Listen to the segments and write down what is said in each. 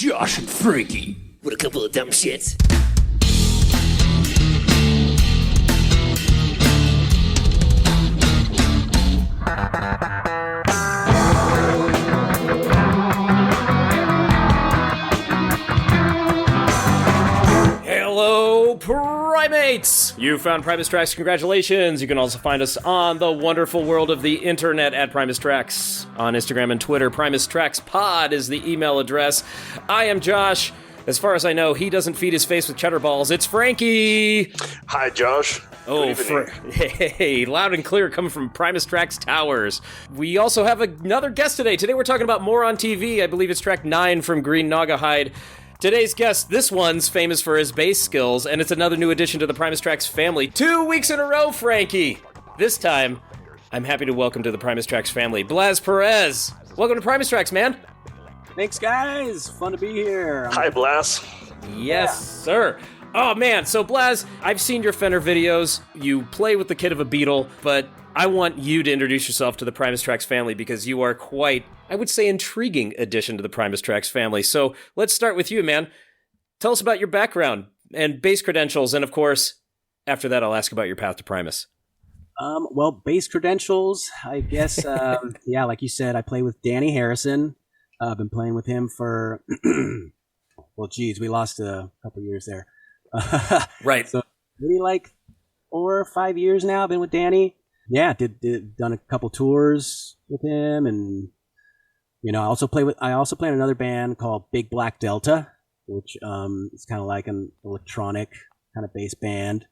Josh and Frankie. What a couple of dumb shits. Hello, Primates! You found Primus Tracks, congratulations! You can also find us on the wonderful world of the internet at Primus Tracks. On Instagram and Twitter, Primus Tracks Pod is the email address. I am Josh. As far as I know, he doesn't feed his face with cheddar balls. It's Frankie! Hi, Josh. Oh, hey, loud and clear coming from Primus Tracks Towers. We also have another guest today. Today we're talking about Moron TV. I believe it's track 9 from Green Naugahyde. Today's guest, this one's famous for his bass skills, and it's another new addition to the Primus Tracks family. 2 weeks in a row, Frankie! This time, I'm happy to welcome to the Primus Tracks family, Blas Perez. Welcome to Primus Tracks, man. Thanks, guys. Fun to be here. Hi, Blas. Yes, sir. Oh, man. So, Blas, I've seen your Fender videos. You play with the kid of a Beatle, but I want you to introduce yourself to the Primus Tracks family because you are quite, I would say, intriguing addition to the Primus Tracks family. So let's start with you, man. Tell us about your background and bass credentials, and of course, after that, I'll ask about your path to Primus. Well, bass credentials, I guess, yeah, like you said, I play with Dhani Harrison. I've been playing with him for, well, geez, we lost a couple years there. Right. So maybe like 4 or 5 years now I've been with Dhani. Yeah, done a couple tours with him, and you know, I also play in another band called Big Black Delta, which is kind of like an electronic kind of bass band.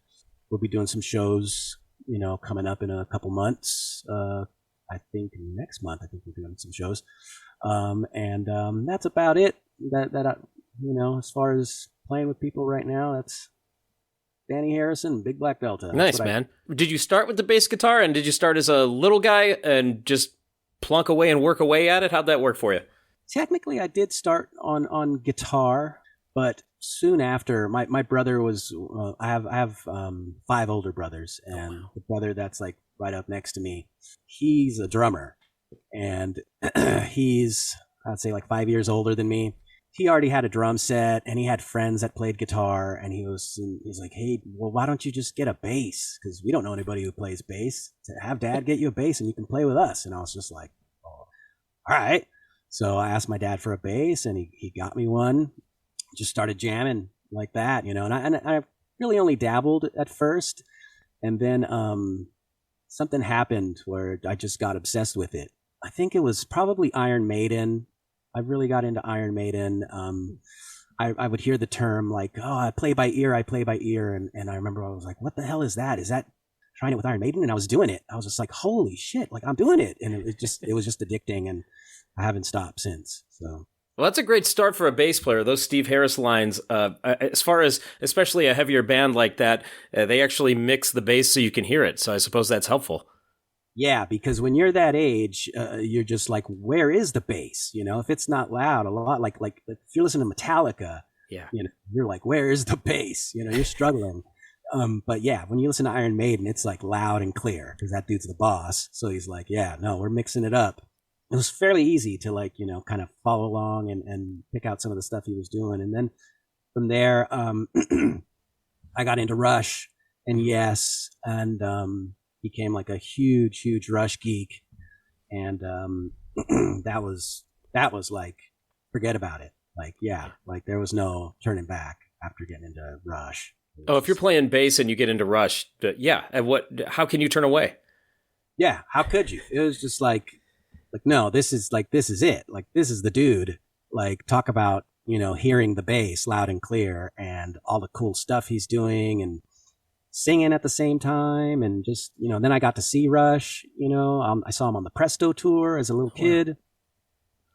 We'll be doing some shows, you know, coming up in a couple months. I think next month. I think we're doing some shows, and that's about it. That you know, as far as playing with people right now, that's Dhani Harrison, Big Black Delta. Nice, man. Did you start with the bass guitar, and did you start as a little guy and just plunk away and work away at it? How'd that work for you? Technically, I did start on guitar, but soon after, my brother was. I have 5 older brothers, and the brother that's like right up next to me, he's a drummer, and he's, I'd say, like 5 years older than me. He already had a drum set, and he had friends that played guitar, and he's like, hey, well, why don't you just get a bass? Because we don't know anybody who plays bass. To have Dad get you a bass, and you can play with us. And I was just like, oh, all right. So I asked my dad for a bass, and he got me one. Just started jamming like that, you know. And I really only dabbled at first, and then something happened where I just got obsessed with it. I think it was probably Iron Maiden. I really got into Iron Maiden. I would hear the term like, oh, I play by ear. And I remember I was like, what the hell is that? Is that trying it with Iron Maiden? And I was doing it. I was just like, holy shit, like I'm doing it. And it was just addicting, and I haven't stopped since. So. Well, that's a great start for a bass player. Those Steve Harris lines, as far as especially a heavier band like that, they actually mix the bass so you can hear it. So I suppose that's helpful. Yeah, because when you're that age, you're just like, where is the bass? You know, if it's not loud, a lot like if you listen to Metallica, yeah, you know, you're like, where is the bass? You know, you're struggling. But yeah, when you listen to Iron Maiden, it's like loud and clear because that dude's the boss. So he's like, yeah, no, we're mixing it up. It was fairly easy to like, you know, kind of follow along and pick out some of the stuff he was doing. And then from there, I got into Rush and Yes, and became like a huge Rush geek, and that was like, forget about it. Like, yeah, like there was no turning back after getting into Rush. Oh, if you're playing bass and you get into Rush, yeah, how can you turn away? Yeah, how could you? It was just like no, this is it. Like, this is the dude. Like, talk about, you know, hearing the bass loud and clear and all the cool stuff he's doing and singing at the same time. And just, you know, then I got to see Rush, you know, I saw him on the Presto tour as a little kid.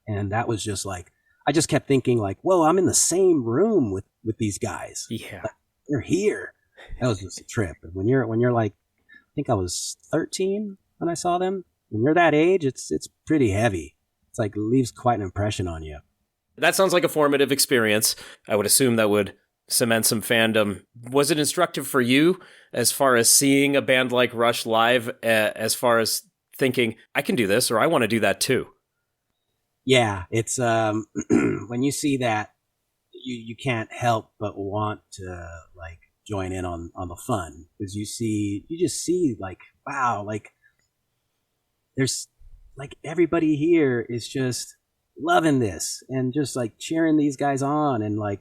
And that was just like, I just kept thinking like, whoa, I'm in the same room with these guys. Yeah. Like, they're here. That was just a trip. And when you're like, I think I was 13 when I saw them. When you're that age, it's pretty heavy. It's like, it leaves quite an impression on you. That sounds like a formative experience. I would assume that would cement some fandom. Was it instructive for you as far as seeing a band like Rush live, as far as thinking, I can do this, or I want to do that too? Yeah, it's when you see that you can't help but want to like join in on the fun, because you just see like, wow, like there's like everybody here is just loving this and just like cheering these guys on, and like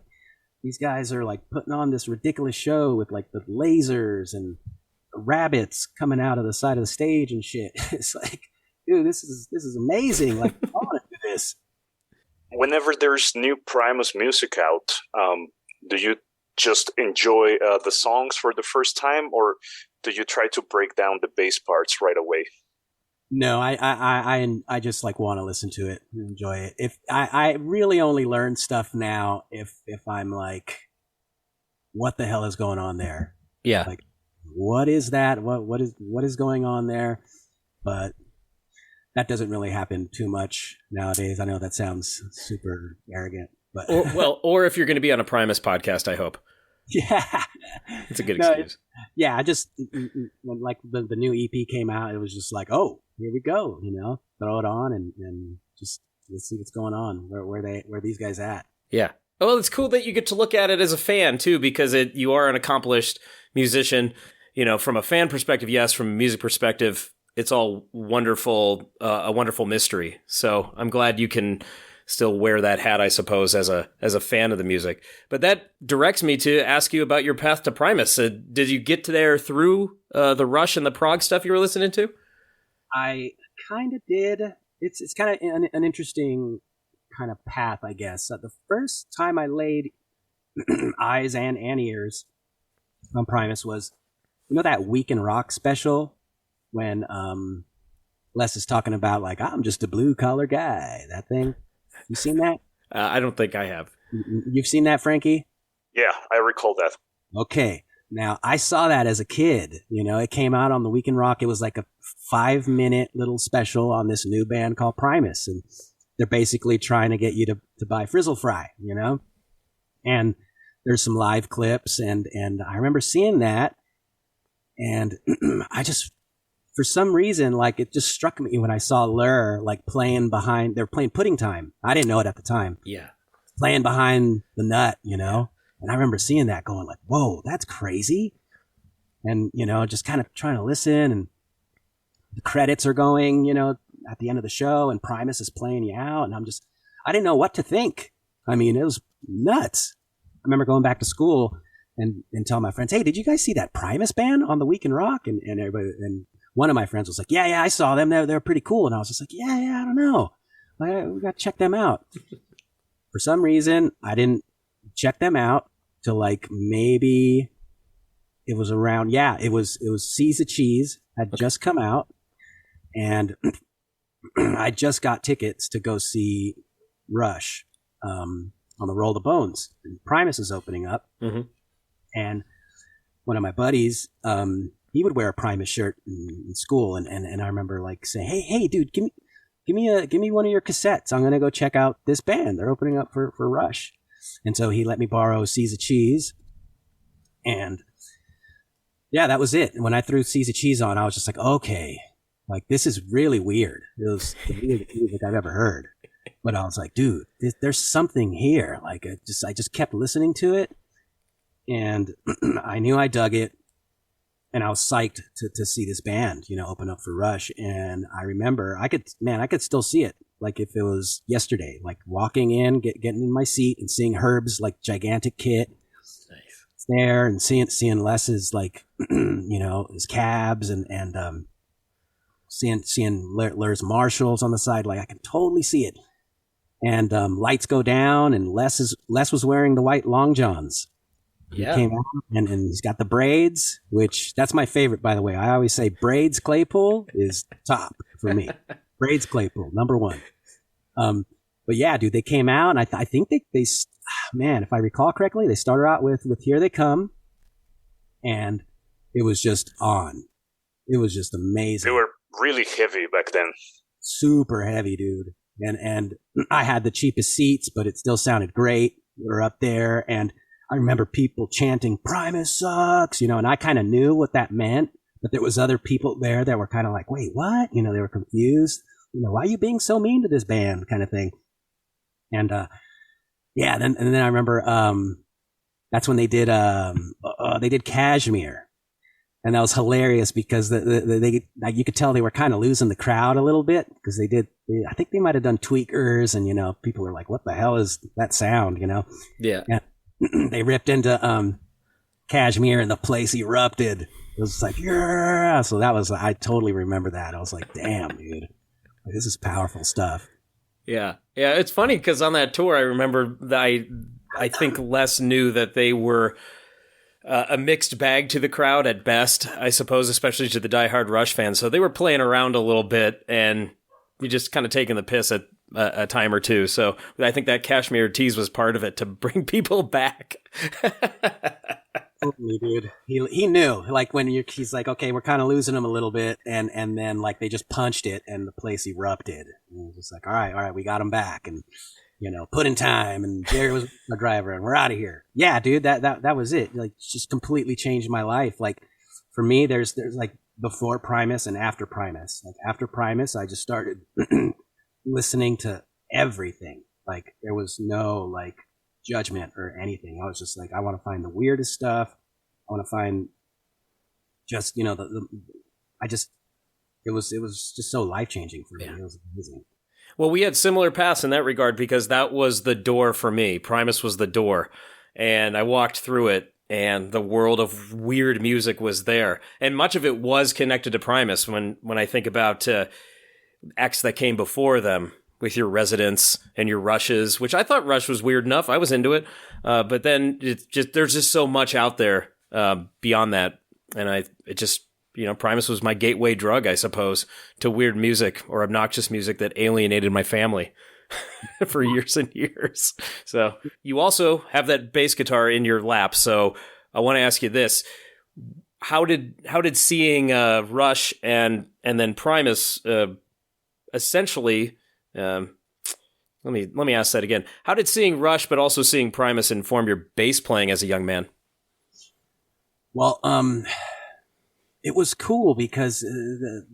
these guys are like putting on this ridiculous show with like the lasers and rabbits coming out of the side of the stage and shit. It's like, dude, this is amazing. Like, I want to do this. Whenever there's new Primus music out, do you just enjoy the songs for the first time, or do you try to break down the bass parts right away? No, I just like want to listen to it and enjoy it. If I really only learn stuff now if I'm like, what the hell is going on there? Yeah. Like, what is that? What is going on there? But that doesn't really happen too much nowadays. I know that sounds super arrogant, but or if you're going to be on a Primus podcast, I hope. Yeah, it's a good excuse. Yeah, I just when like the new EP came out, it was just like, oh, here we go, throw it on and just let's see what's going on. Where these guys at? Yeah. Well, it's cool that you get to look at it as a fan too, because you are an accomplished musician. From a fan perspective, yes. From a music perspective, it's all wonderful, a wonderful mystery. So I'm glad you can still wear that hat, I suppose, as a fan of the music. But that directs me to ask you about your path to Primus. Did you get to there through the Rush and the prog stuff you were listening to? I kind of did. It's kind of an interesting kind of path, I guess. The first time I laid eyes and ears on Primus was, that Week in Rock special when Les is talking about like, I'm just a blue collar guy. That thing. You seen that? I don't think I have. You've seen that, Frankie? Yeah, I recall that. Okay. Now, I saw that as a kid. It came out on the Week in Rock. It was like a 5-minute little special on this new band called Primus. And they're basically trying to get you to buy Frizzle Fry, And there's some live clips. And I remember seeing that. And I just, for some reason, like it just struck me when I saw Lur like playing behind, they're playing Pudding Time. I didn't know it at the time. Yeah. Playing behind the nut, And I remember seeing that going like, whoa, that's crazy. And, just kind of trying to listen, and the credits are going, at the end of the show, and Primus is playing you out. And I didn't know what to think. I mean, it was nuts. I remember going back to school and telling my friends, hey, did you guys see that Primus band on the Week in Rock? And everybody, and one of my friends was like, yeah, I saw them. They're pretty cool. And I was just like, yeah, I don't know. We got to check them out. For some reason, I didn't check them out till like maybe it was around, it was Seas of Cheese had just come out, and I just got tickets to go see Rush on the Roll the Bones. And Primus is opening up. Mm-hmm. And one of my buddies, he would wear a Primus shirt in school, and I remember like saying, "Hey, dude, give me one of your cassettes. I'm gonna go check out this band. They're opening up for Rush." And so he let me borrow Seas of Cheese, and yeah, that was it. And when I threw Seas of Cheese on, I was just like, okay, like this is really weird. It was the weirdest music I've ever heard. But I was like, dude, there's something here. Like I just kept listening to it. And I knew I dug it, and I was psyched to see this band, open up for Rush. And I remember I could still see it. Like if it was yesterday, like walking in, getting in my seat and seeing Herb's like gigantic kit there, and seeing Les's like, his cabs and seeing Lur's Marshalls on the side. Like I can totally see it. And lights go down, and Les was wearing the white long johns. Yeah. He came out and he's got the braids, which that's my favorite, by the way. I always say braids Claypool is top for me. Braids Claypool, number one. But yeah, dude, they came out, and I think they man, if I recall correctly, they started out with Here They Come, and it was just on. It was just amazing. They were really heavy back then. Super heavy, dude. And I had the cheapest seats, but it still sounded great. We were up there, and I remember people chanting, Primus sucks, and I kind of knew what that meant, but there was other people there that were kind of like, wait, what? They were confused. Why are you being so mean to this band kind of thing? And Yeah, and then I remember that's when they did Kashmir, and that was hilarious because they like, you could tell they were kind of losing the crowd a little bit because I think they might have done Tweakers, and people are like, what the hell is that sound, Yeah. And they ripped into Kashmir and the place erupted. It was like, yeah. So I totally remember that. I was like, damn, dude, this is powerful stuff. Yeah. Yeah. It's funny because on that tour, I remember that I think Les knew that they were a mixed bag to the crowd at best, I suppose, especially to the diehard Rush fans. So they were playing around a little bit and you just kind of taking the piss at a time or two. So I think that Kashmir tease was part of it to bring people back. Totally, dude. He knew, like, when he's like, okay, we're kind of losing them a little bit, and then like they just punched it and the place erupted. And it was just like, all right, we got them back, and put in time, and Jerry was my driver, and we're out of here. Yeah, dude, that was it. Like, just completely changed my life. Like, for me, there's like before Primus and after Primus. Like, after Primus, I just started listening to everything. Like, there was no like judgment or anything. I was just like, I want to find the weirdest stuff. I want to find just it was just so life-changing for me. It was amazing. Well, we had similar paths in that regard because that was the door for me. Primus was the door, and I walked through it, and the world of weird music was there, and much of it was connected to Primus. When I think about acts that came before them, with your Residents and your Rushes, which I thought Rush was weird enough. I was into it. But then there's just so much out there beyond that. And Primus was my gateway drug, I suppose, to weird music or obnoxious music that alienated my family for years and years. So you also have that bass guitar in your lap. So I want to ask you this. How did seeing Rush and then Primus essentially... let me ask that again. How did seeing Rush but also seeing Primus inform your bass playing as a young man? Well, it was cool because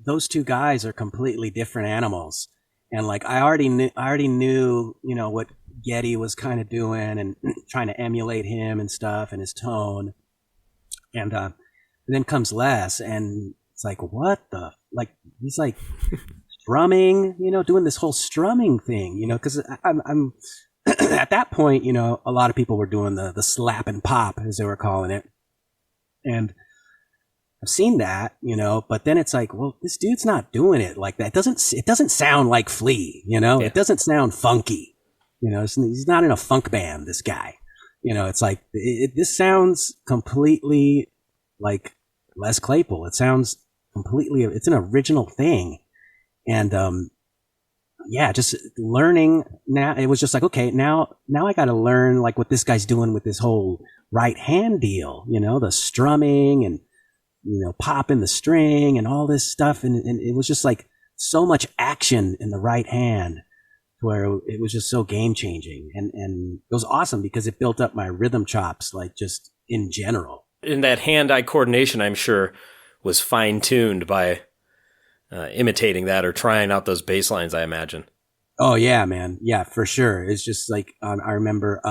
those two guys are completely different animals, and like I already knew what Geddy was kind of doing and trying to emulate him and stuff and his tone, and then comes Les, and it's like, what the, like, he's like strumming, doing this whole strumming thing, because I'm at that point, a lot of people were doing the slap and pop, as they were calling it. And I've seen that, but then it's like, well, this dude's not doing it like that. It doesn't sound like Flea, Yeah. It doesn't sound funky, he's not in a funk band, this guy, it's like, this sounds completely like Les Claypool. It sounds completely, it's an original thing. And, just learning now, it was just like, okay, now I got to learn like what this guy's doing with this whole right hand deal, the strumming and, popping the string and all this stuff. And it was just like so much action in the right hand where it was just so game changing. And it was awesome because it built up my rhythm chops, like just in general. And that hand-eye coordination, I'm sure, was fine-tuned by imitating that or trying out those bass lines, I imagine. Oh yeah, man. Yeah, for sure. It's just like, I remember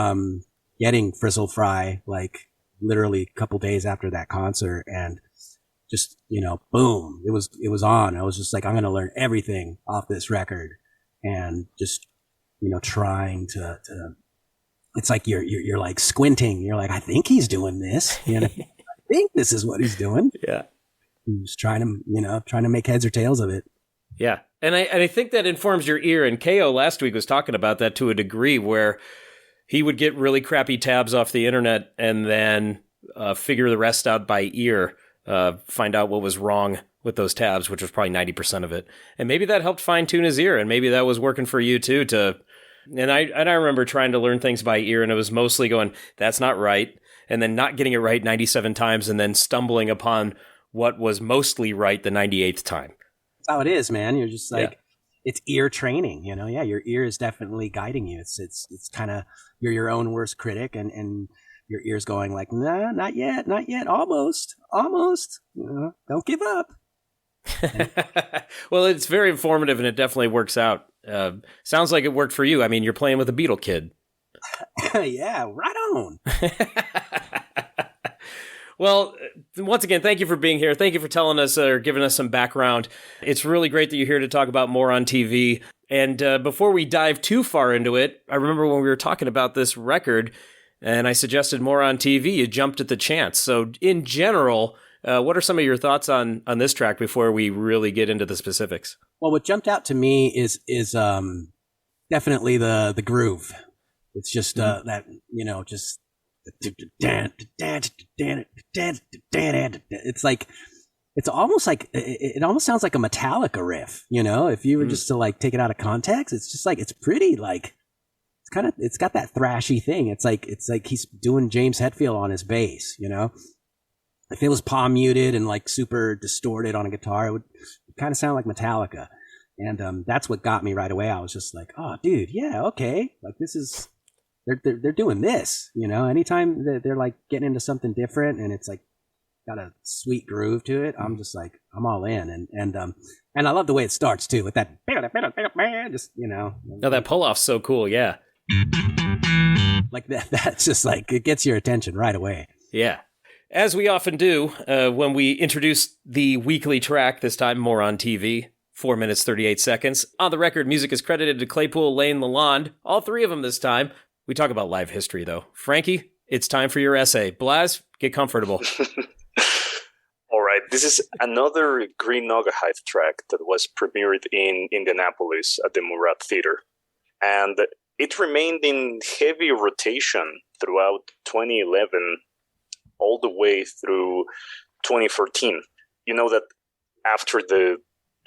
getting Frizzle Fry like literally a couple days after that concert, and just, boom, it was on. I was just like, I'm going to learn everything off this record, and just, trying to it's like you're like squinting. You're like, I think he's doing this, I think this is what he's doing. Yeah. Just trying to make heads or tails of it. Yeah. And I think that informs your ear. And KO last week was talking about that to a degree, where he would get really crappy tabs off the internet and then figure the rest out by ear, find out what was wrong with those tabs, which was probably 90% of it. And maybe that helped fine tune his ear. And maybe that was working for you too. And I remember trying to learn things by ear, and it was mostly going, that's not right. And then not getting it right 97 times and then stumbling upon what was mostly right the 98th time. That's how it is, man. You're just like, It's ear training, Yeah, your ear is definitely guiding you. It's kind of, you're your own worst critic, and your ear's going like, nah, not yet, almost, don't give up. Well, it's very informative, and it definitely works out. Sounds like it worked for you. I mean, you're playing with a Beatle kid. Yeah, right on. Well, once again, thank you for being here. Thank you for telling us or giving us some background. It's really great that you're here to talk about Moron TV. And before we dive too far into it, I remember when we were talking about this record and I suggested Moron TV, you jumped at the chance. So in general, what are some of your thoughts on this track before we really get into the specifics? Well, what jumped out to me is definitely the groove. It's just that, just it's like it almost sounds like a Metallica riff, if you were just to like take it out of context. It's just like it's pretty like it's got that thrashy thing. It's like he's doing James Hetfield on his bass, if it was palm muted and like super distorted on a guitar, it would kind of sound like Metallica. And that's what got me right away. I was just like, oh dude, yeah, okay, like this is they're doing this, anytime they're like getting into something different and it's like got a sweet groove to it, I'm just like, I'm all in. And I love the way it starts too with that just, No, that pull off's so cool. Yeah. Like that's just like, it gets your attention right away. Yeah. As we often do when we introduce the weekly track, this time Moron TV, 4 minutes, 38 seconds. On the record, music is credited to Claypool, Lane, Lalonde, all three of them this time. We talk about live history, though. Frankie, it's time for your essay. Blas, get comfortable. All right, this is another Green Naugahyde track that was premiered in Indianapolis at the Murat Theater. And it remained in heavy rotation throughout 2011 all the way through 2014. You know that after the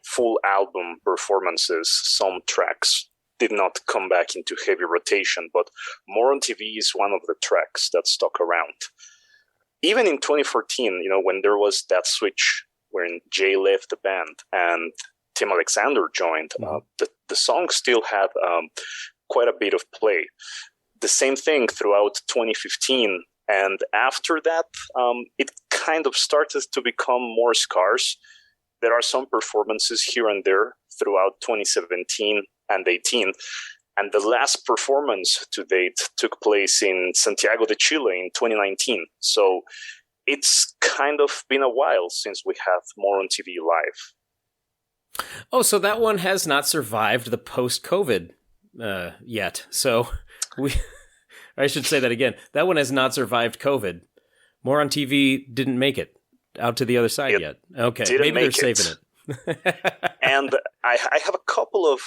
full album performances, some tracks did not come back into heavy rotation, but Moron TV is one of the tracks that stuck around. Even in 2014, when there was that switch when Jay left the band and Tim Alexander joined, the song still had quite a bit of play. The same thing throughout 2015, and after that, it kind of started to become more scarce. There are some performances here and there throughout 2017 and 18. And the last performance to date took place in Santiago de Chile in 2019. So it's kind of been a while since we have Moron TV live. Oh, so that one has not survived the post-COVID yet. So I should say that again. That one has not survived COVID. Moron TV didn't make it out to the other side yet. Okay, maybe they're saving it. And I have a couple of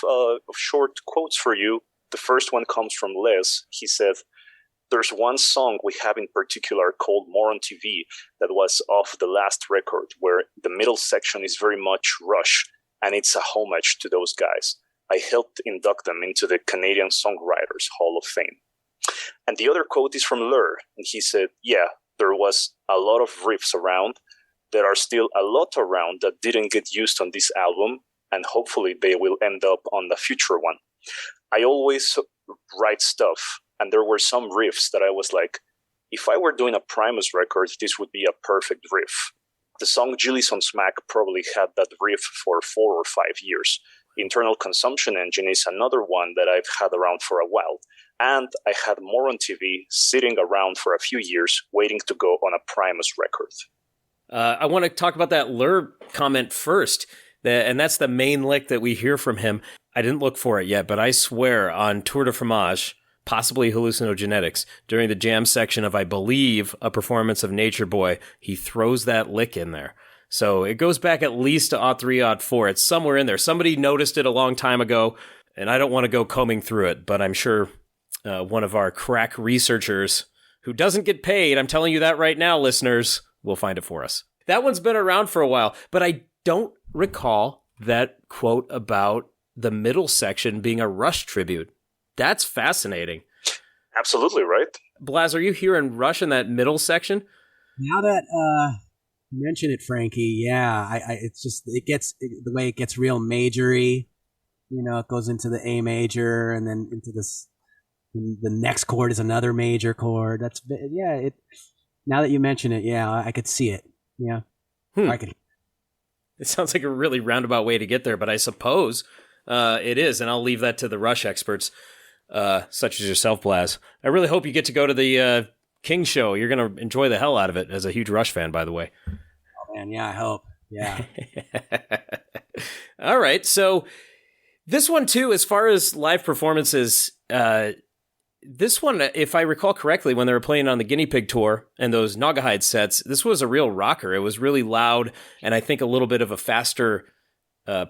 short quotes for you. The first one comes from Les. He said, "There's one song we have in particular called Moron TV that was off the last record, where the middle section is very much Rush, and it's a homage to those guys. I helped induct them into the Canadian Songwriters Hall of Fame." And the other quote is from Lur, and he said, "Yeah, there was a lot of riffs around. There are still a lot around that didn't get used on this album, and hopefully they will end up on the future one. I always write stuff, and there were some riffs that I was like, if I were doing a Primus record, this would be a perfect riff. The song Gillies on Smack probably had that riff for 4 or 5 years. Internal Consumption Engine is another one that I've had around for a while. And I had Moron TV sitting around for a few years waiting to go on a Primus record." I want to talk about that Lur comment first, and that's the main lick that we hear from him. I didn't look for it yet, but I swear on Tour de Fromage, possibly Hallucinogenetics, during the jam section of, I believe, a performance of Nature Boy, he throws that lick in there. So it goes back at least to Aught 3, Aught 4. It's somewhere in there. Somebody noticed it a long time ago, and I don't want to go combing through it, but I'm sure one of our crack researchers who doesn't get paid, I'm telling you that right now, listeners, will find it for us. That one's been around for a while, but I don't recall that quote about the middle section being a Rush tribute. That's fascinating. Absolutely right. Blas, are you hearing Rush in that middle section? Now that you mention it, Frankie, yeah, it's just the way it gets real majory. It goes into the A major and then into this. The next chord is another major chord. Now that you mention it, yeah, I could see it. Yeah, I could. It sounds like a really roundabout way to get there, but I suppose it is, and I'll leave that to the Rush experts. such as yourself, Blas. I really hope you get to go to the King show. You're going to enjoy the hell out of it as a huge Rush fan, by the way. Oh, man, yeah, I hope. Yeah. All right, so this one, too, as far as live performances, this one, if I recall correctly, when they were playing on the Guinea Pig tour and those Naugahyde sets, this was a real rocker. It was really loud and I think a little bit of a faster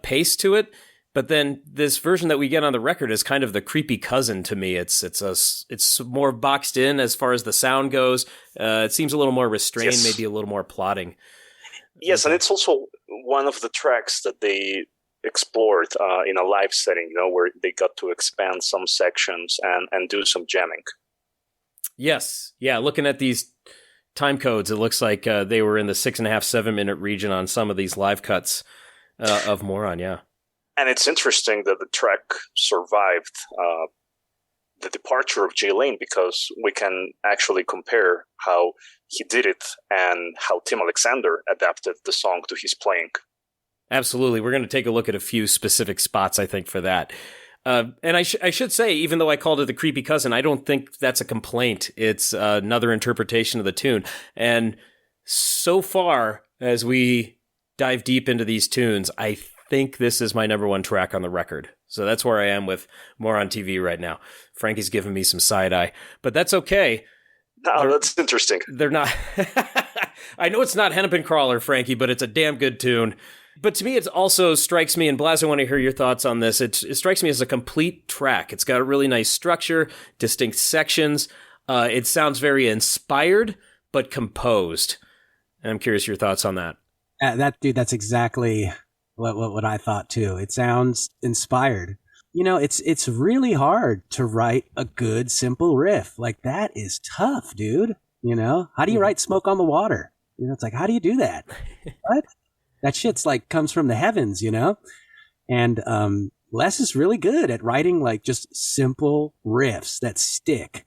pace to it. But then this version that we get on the record is kind of the creepy cousin to me. It's more boxed in as far as the sound goes. It seems a little more restrained, Yes. maybe a little more plodding. Yes, and it's also one of the tracks that they explored in a live setting, where they got to expand some sections and do some jamming. Yes. Yeah, looking at these time codes, it looks like they were in the 6.5, 7 minute region on some of these live cuts of Moron, yeah. And it's interesting that the track survived the departure of Jay Lane, because we can actually compare how he did it and how Tim Alexander adapted the song to his playing. Absolutely. We're going to take a look at a few specific spots, I think, for that. And I should say, even though I called it the creepy cousin, I don't think that's a complaint. It's another interpretation of the tune. And so far, as we dive deep into these tunes, I think this is my number one track on the record. So that's where I am with Moron TV right now. Frankie's giving me some side eye, but that's okay. Oh, that's interesting. They're not. I know it's not Hennepin Crawler, Frankie, but it's a damn good tune. But to me, it also strikes me, and Blas, I want to hear your thoughts on this. It strikes me as a complete track. It's got a really nice structure, distinct sections. It sounds very inspired, but composed. And I'm curious your thoughts on that. That's exactly what I thought too. It sounds inspired. It's really hard to write a good, simple riff. Like, that is tough, dude. How do you write Smoke on the Water? It's like, how do you do that? What? That shit's like comes from the heavens, And Les is really good at writing like just simple riffs that stick.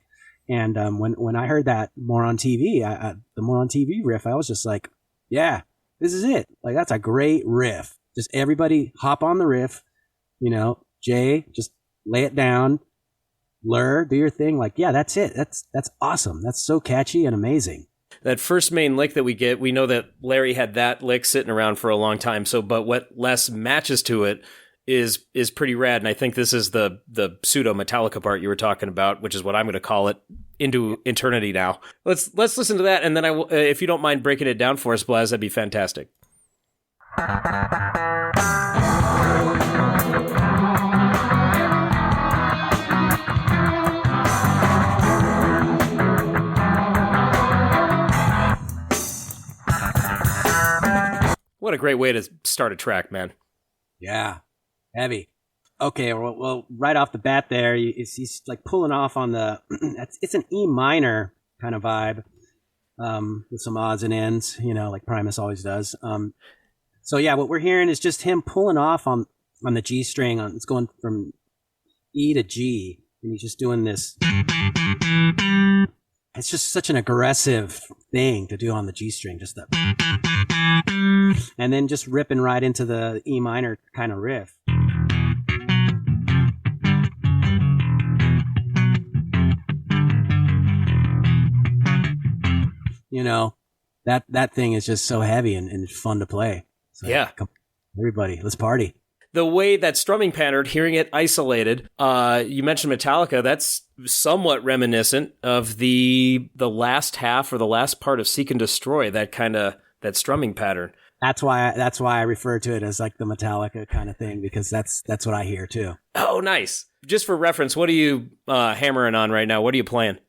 And when I heard that Moron TV, the Moron TV riff, I was just like, yeah, this is it. Like, that's a great riff. Just everybody hop on the riff, Jay, just lay it down. Lur, do your thing. Like, yeah, that's it. That's awesome. That's so catchy and amazing. That first main lick that we get, we know that Larry had that lick sitting around for a long time. But what Les matches to it is pretty rad. And I think this is the pseudo Metallica part you were talking about, which is what I'm going to call it into eternity now. Let's listen to that. And then I will, if you don't mind breaking it down for us, Blas, that'd be fantastic. What a great way to start a track, man. Yeah, heavy. Okay, well, right off the bat there, he's like pulling off on the, it's an E minor kind of vibe, with some odds and ends, like Primus always does. So yeah, what we're hearing is just him pulling off on the G string. It's going from E to G, and he's just doing this. It's just such an aggressive thing to do on the G string, just that. And then just ripping right into the E minor kind of riff. That thing is just so heavy and fun to play. So, yeah. Come, everybody, let's party. The way that strumming pattern, hearing it isolated, you mentioned Metallica, that's somewhat reminiscent of the last half or the last part of Seek and Destroy, that strumming pattern. That's why I refer to it as like the Metallica kind of thing, because that's what I hear too. Oh, nice. Just for reference, what are you hammering on right now? What are you playing?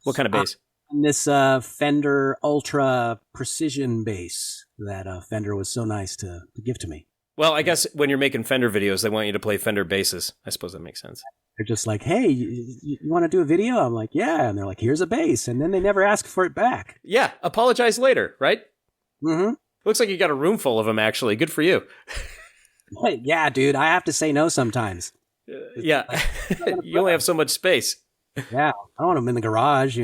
What kind of bass? This Fender Ultra Precision bass that Fender was so nice to give to me. Well, I guess when you're making Fender videos, they want you to play Fender basses. I suppose that makes sense. They're just like, hey, you want to do a video? I'm like, yeah. And they're like, here's a bass. And then they never ask for it back. Yeah, apologize later, right? Mm-hmm. Looks like you got a room full of them, actually. Good for you. Yeah, dude, I have to say no sometimes. Yeah, you only have so much space. Yeah, I don't want them in the garage,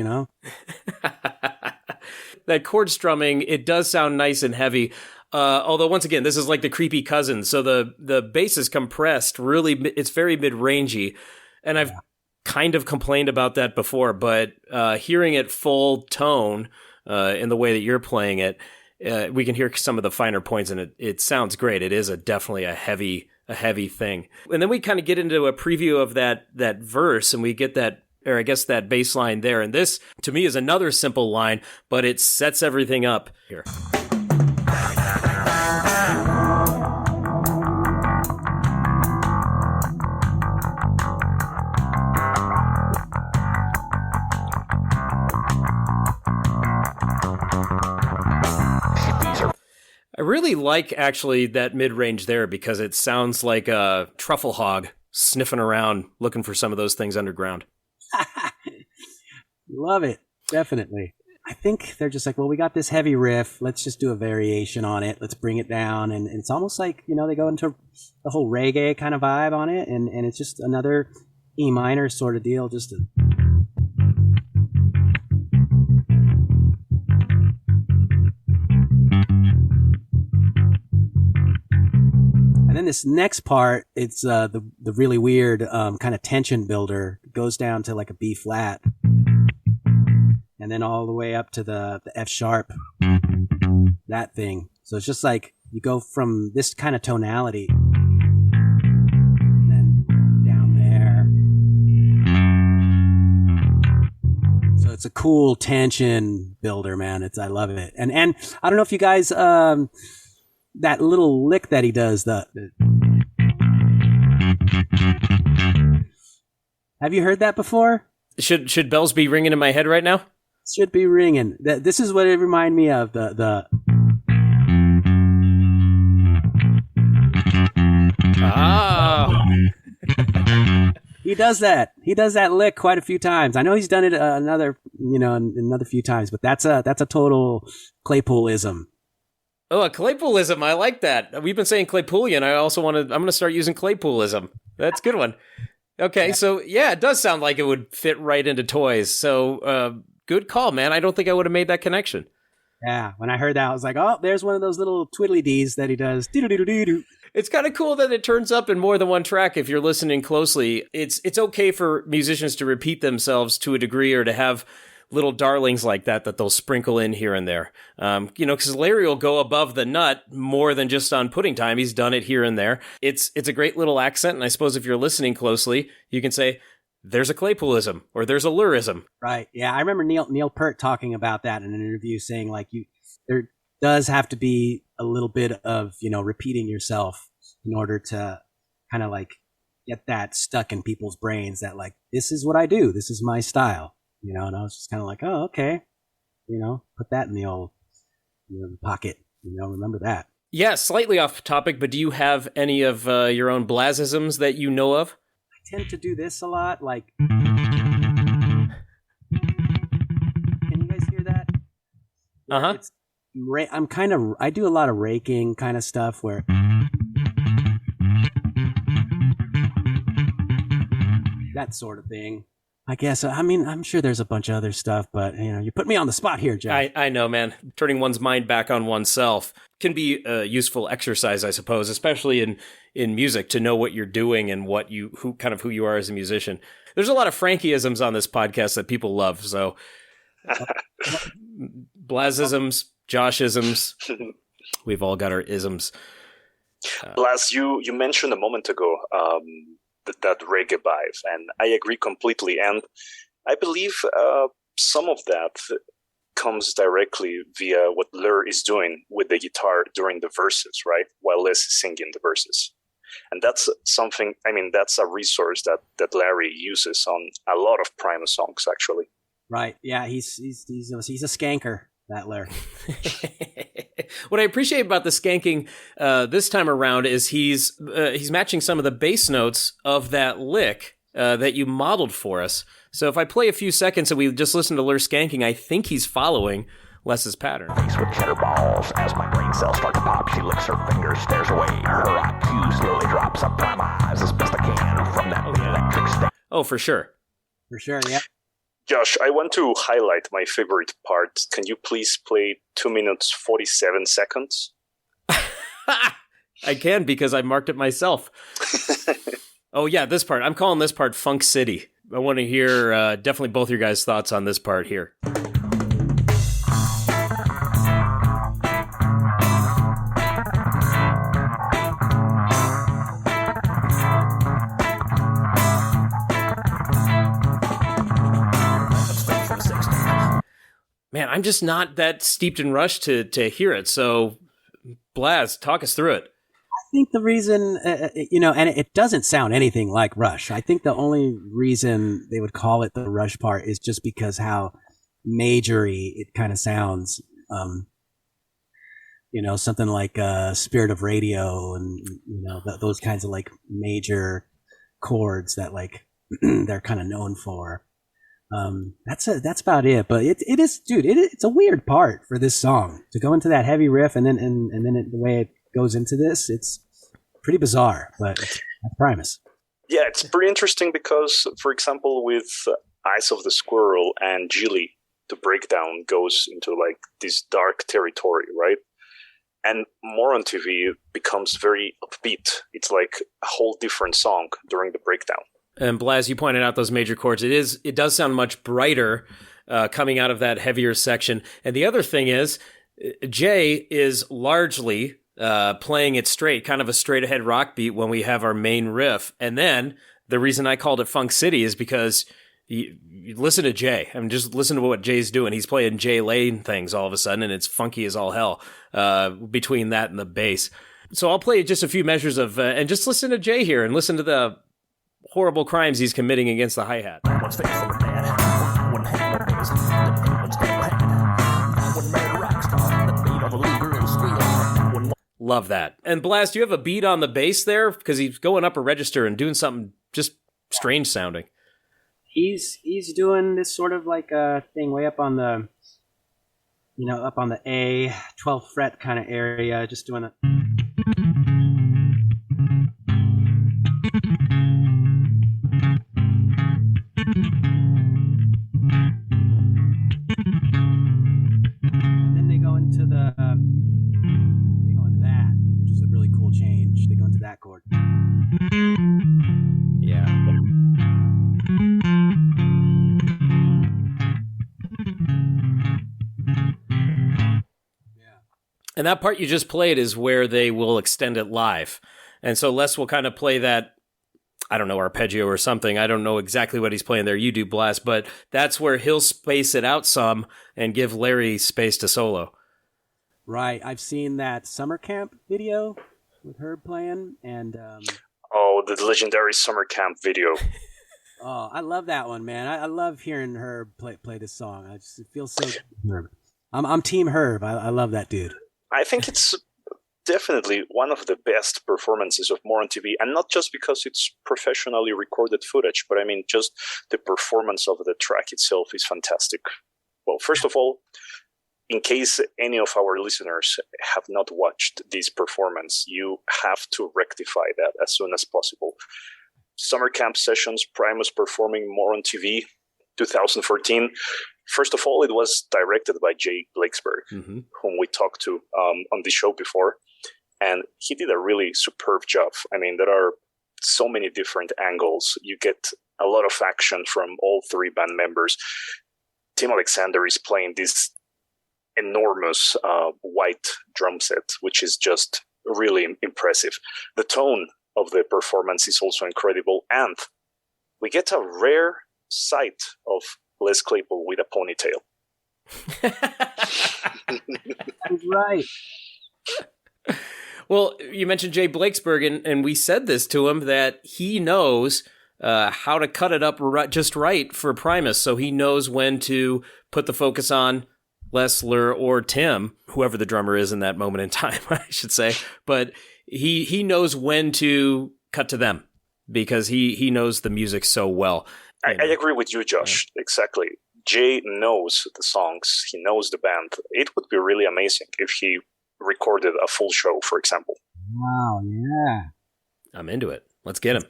That chord strumming, it does sound nice and heavy. Although, once again, this is like the creepy cousin. So the bass is compressed. Really, it's very mid-rangey. And I've kind of complained about that before, but hearing it full tone in the way that you're playing it, we can hear some of the finer points, and it sounds great. It is definitely a heavy thing. And then we kind of get into a preview of that verse, and we get that, or I guess that bass line there. And this, to me, is another simple line, but it sets everything up here. I really like, actually, that mid-range there because it sounds like a truffle hog sniffing around looking for some of those things underground. Love it. Definitely. I think they're just like, well, we got this heavy riff. Let's just do a variation on it. Let's bring it down. And it's almost like, they go into the whole reggae kind of vibe on it. And it's just another E minor sort of deal. Just to... And then this next part, it's the really weird kind of tension builder. It goes down to like a B flat, and then all the way up to the F sharp. That thing. So it's just like you go from this kind of tonality, and then down there. So it's a cool tension builder, man. I love it. And I don't know if you guys. That little lick that he does, have you heard that before? Should bells be ringing in my head right now? Should be ringing. This is what it reminded me of. The He does that. He does that lick quite a few times. I know he's done it another few times, but that's a total Claypoolism. Oh, a Claypoolism. I like that. We've been saying Claypoolian. I'm going to start using Claypoolism. That's a good one. Okay, So yeah, it does sound like it would fit right into Toys. So good call, man. I don't think I would have made that connection. Yeah, when I heard that, I was like, oh, there's one of those little twiddly dees that he does. It's kind of cool that it turns up in more than one track if you're listening closely. It's okay for musicians to repeat themselves to a degree or to have little darlings like that they'll sprinkle in here and there. Because Larry will go above the nut more than just on pudding time. He's done it here and there. It's a great little accent, and I suppose if you're listening closely, you can say, there's a Claypoolism, or there's a Lurism. Right, yeah. I remember Neil Peart talking about that in an interview, saying, like, there does have to be a little bit of, repeating yourself in order to kind of, like, get that stuck in people's brains that, like, this is what I do. This is my style. And I was just kind of like, oh, okay. Put that in the old pocket. Remember that. Yeah, slightly off topic, but do you have any of your own Blasisms that you know of? I tend to do this a lot. Like, can you guys hear that? Uh-huh. I do a lot of raking kind of stuff where... that sort of thing. I guess. I mean, I'm sure there's a bunch of other stuff, but you put me on the spot here, Jeff. I know, man. Turning one's mind back on oneself can be a useful exercise, I suppose, especially in music, to know what you're doing and who you are as a musician. There's a lot of Frankieisms on this podcast that people love. So, Blasisms, Joshisms, we've all got our isms. Blas, you mentioned a moment ago. That reggae vibe, and I agree completely. And I believe some of that comes directly via what Lur is doing with the guitar during the verses, right? While Les is singing the verses. And that's something, that's a resource that Larry uses on a lot of Primus songs, actually. Right. Yeah, he's a skanker, that Lur. What I appreciate about the skanking this time around is he's matching some of the bass notes of that lick that you modeled for us. So if I play a few seconds and we just listen to Lur skanking, I think he's following Les's pattern. Face with cheddar balls as my brain cells start to pop. She licks her fingers, stares away. Her IQ slowly drops. I pry my eyes as best I can from that electric state. Oh, for sure. For sure, yeah. Josh, I want to highlight my favorite part. Can you please play 2 minutes 47 seconds? I can, because I marked it myself. Oh yeah, this part. I'm calling this part Funk City. I want to hear definitely both your guys' thoughts on this part here. Man, I'm just not that steeped in Rush to hear it. So, Blas, talk us through it. I think the reason, and it doesn't sound anything like Rush. I think the only reason they would call it the Rush part is just because how majory it kind of sounds. Something like Spirit of Radio and, those kinds of like major chords that like they're kind of known for. That's about it. But it is, dude. It's a weird part for this song to go into that heavy riff, and then the way it goes into this, it's pretty bizarre. But that's Primus. Yeah, it's pretty interesting because, for example, with Eyes of the Squirrel and Gilly, the breakdown goes into like this dark territory, right? And Moron TV becomes very upbeat. It's like a whole different song during the breakdown. And Blas, you pointed out those major chords. It does sound much brighter coming out of that heavier section. And the other thing is, Jay is largely playing it straight, kind of a straight ahead rock beat when we have our main riff. And then the reason I called it Funk City is because you listen to Jay. I mean, just listen to what Jay's doing. He's playing Jay Lane things all of a sudden, and it's funky as all hell between that and the bass. So I'll play just a few measures of, and just listen to Jay here and listen to the horrible crimes he's committing against the hi-hat. Love that. And Blas, do you have a beat on the bass there? Because he's going up a register and doing something just strange sounding. He's doing this sort of like a thing way up on the, up on the A 12th fret kind of area, just doing a. And then they go into that, which is a really cool change. They go into that chord. Yeah. And that part you just played is where they will extend it live. And so Les will kind of play that, I don't know, arpeggio or something. I don't know exactly what he's playing there. You do, Blas, but that's where he'll space it out some and give Larry space to solo. Right. I've seen that summer camp video with Herb playing, and the legendary summer camp video. Oh, I love that one, man. I love hearing Herb play this song. It feels so Herb. I'm Team Herb. I love that dude. I think it's definitely one of the best performances of Moron TV, and not just because it's professionally recorded footage, but I mean just the performance of the track itself is fantastic. Well, first of all, in case any of our listeners have not watched this performance, you have to rectify that as soon as possible. Summer camp sessions, Primus performing Moron TV, 2014. First of all, it was directed by Jay Blakesberg, whom we talked to on the show before. And he did a really superb job. I mean, there are so many different angles. You get a lot of action from all three band members. Tim Alexander is playing this enormous white drum set, which is just really impressive. The tone of the performance is also incredible. And we get a rare sight of Les Claypool with a ponytail. That's right. Well, you mentioned Jay Blakesberg, and we said this to him, that he knows how to cut it up just right for Primus, so he knows when to put the focus on Lesler or Tim, whoever the drummer is in that moment in time, I should say. But he knows when to cut to them, because he knows the music so well. I agree with you, Josh. Yeah. Exactly. Jay knows the songs. He knows the band. It would be really amazing if he recorded a full show, for example. Wow, yeah. I'm into it. Let's get him.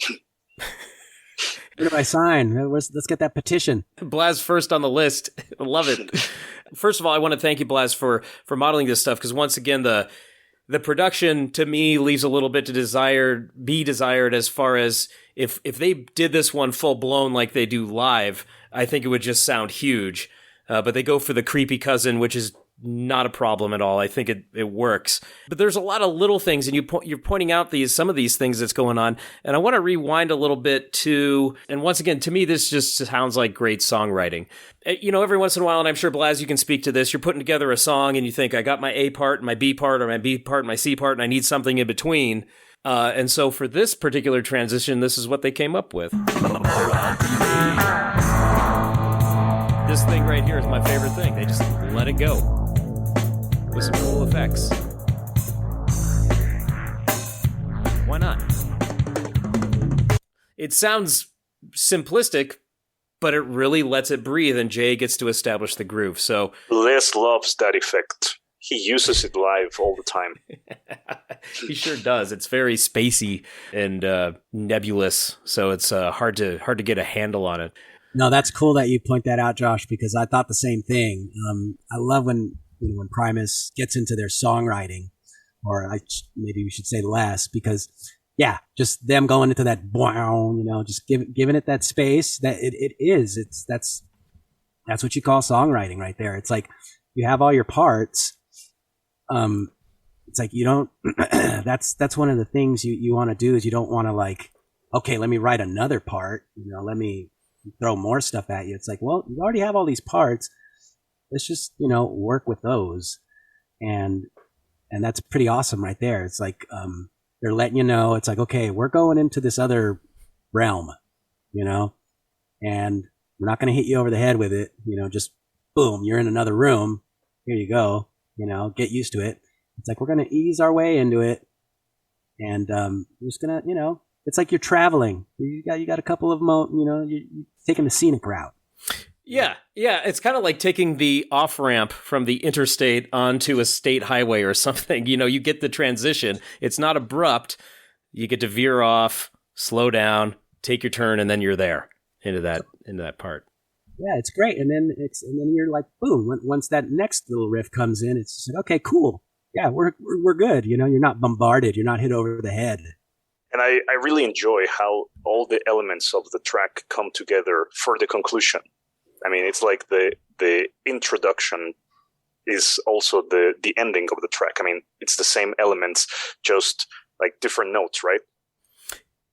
Where do I sign? Let's get that petition. Blas first on the list. I love it. First of all, I want to thank you, Blas, for modeling this stuff, because once again, the The production, to me, leaves a little bit to be desired as far as if they did this one full blown like they do live, I think it would just sound huge. But they go for the creepy cousin, which is not a problem at all. I think it works. But there's a lot of little things, and you're pointing out some of these things that's going on. And I want to rewind a little bit and once again, to me, this just sounds like great songwriting. Every once in a while, and I'm sure, Blas, you can speak to this, you're putting together a song and you think, I got my A part and my B part, or my B part and my C part, and I need something in between. And so for this particular transition, this is what they came up with. This thing right here is my favorite thing. They just let it go with some cool effects. Why not? It sounds simplistic, but it really lets it breathe, and Jay gets to establish the groove. So Les loves that effect. He uses it live all the time. He sure does. It's very spacey and nebulous, so it's hard to get a handle on it. No, that's cool that you point that out, Josh, because I thought the same thing. I love when Primus gets into their songwriting, or maybe we should say Les, because just them going into that just giving it that space that it is. That's what you call songwriting right there. It's like you have all your parts. It's like you don't. that's one of the things you want to do is you don't want to like, okay, let me write another part. Let me throw more stuff at you. It's like, well, you already have all these parts. Let's just, work with those. And that's pretty awesome right there. It's like, they're letting you know, it's like, okay, we're going into this other realm, and we're not going to hit you over the head with it. Just boom, you're in another room. Here you go. Get used to it. It's like, we're going to ease our way into it. And, we're just going to, it's like you're traveling. You got a couple of you're taking the scenic route. Yeah. It's kind of like taking the off-ramp from the interstate onto a state highway or something. You get the transition. It's not abrupt. You get to veer off, slow down, take your turn, and then you're there into that part. Yeah, it's great. And then you're like, boom. Once that next little riff comes in, it's just like, okay, cool. Yeah, we're good. You're not bombarded. You're not hit over the head. And I really enjoy how all the elements of the track come together for the conclusion. I mean, it's like the introduction is also the ending of the track. I mean, it's the same elements, just like different notes, right?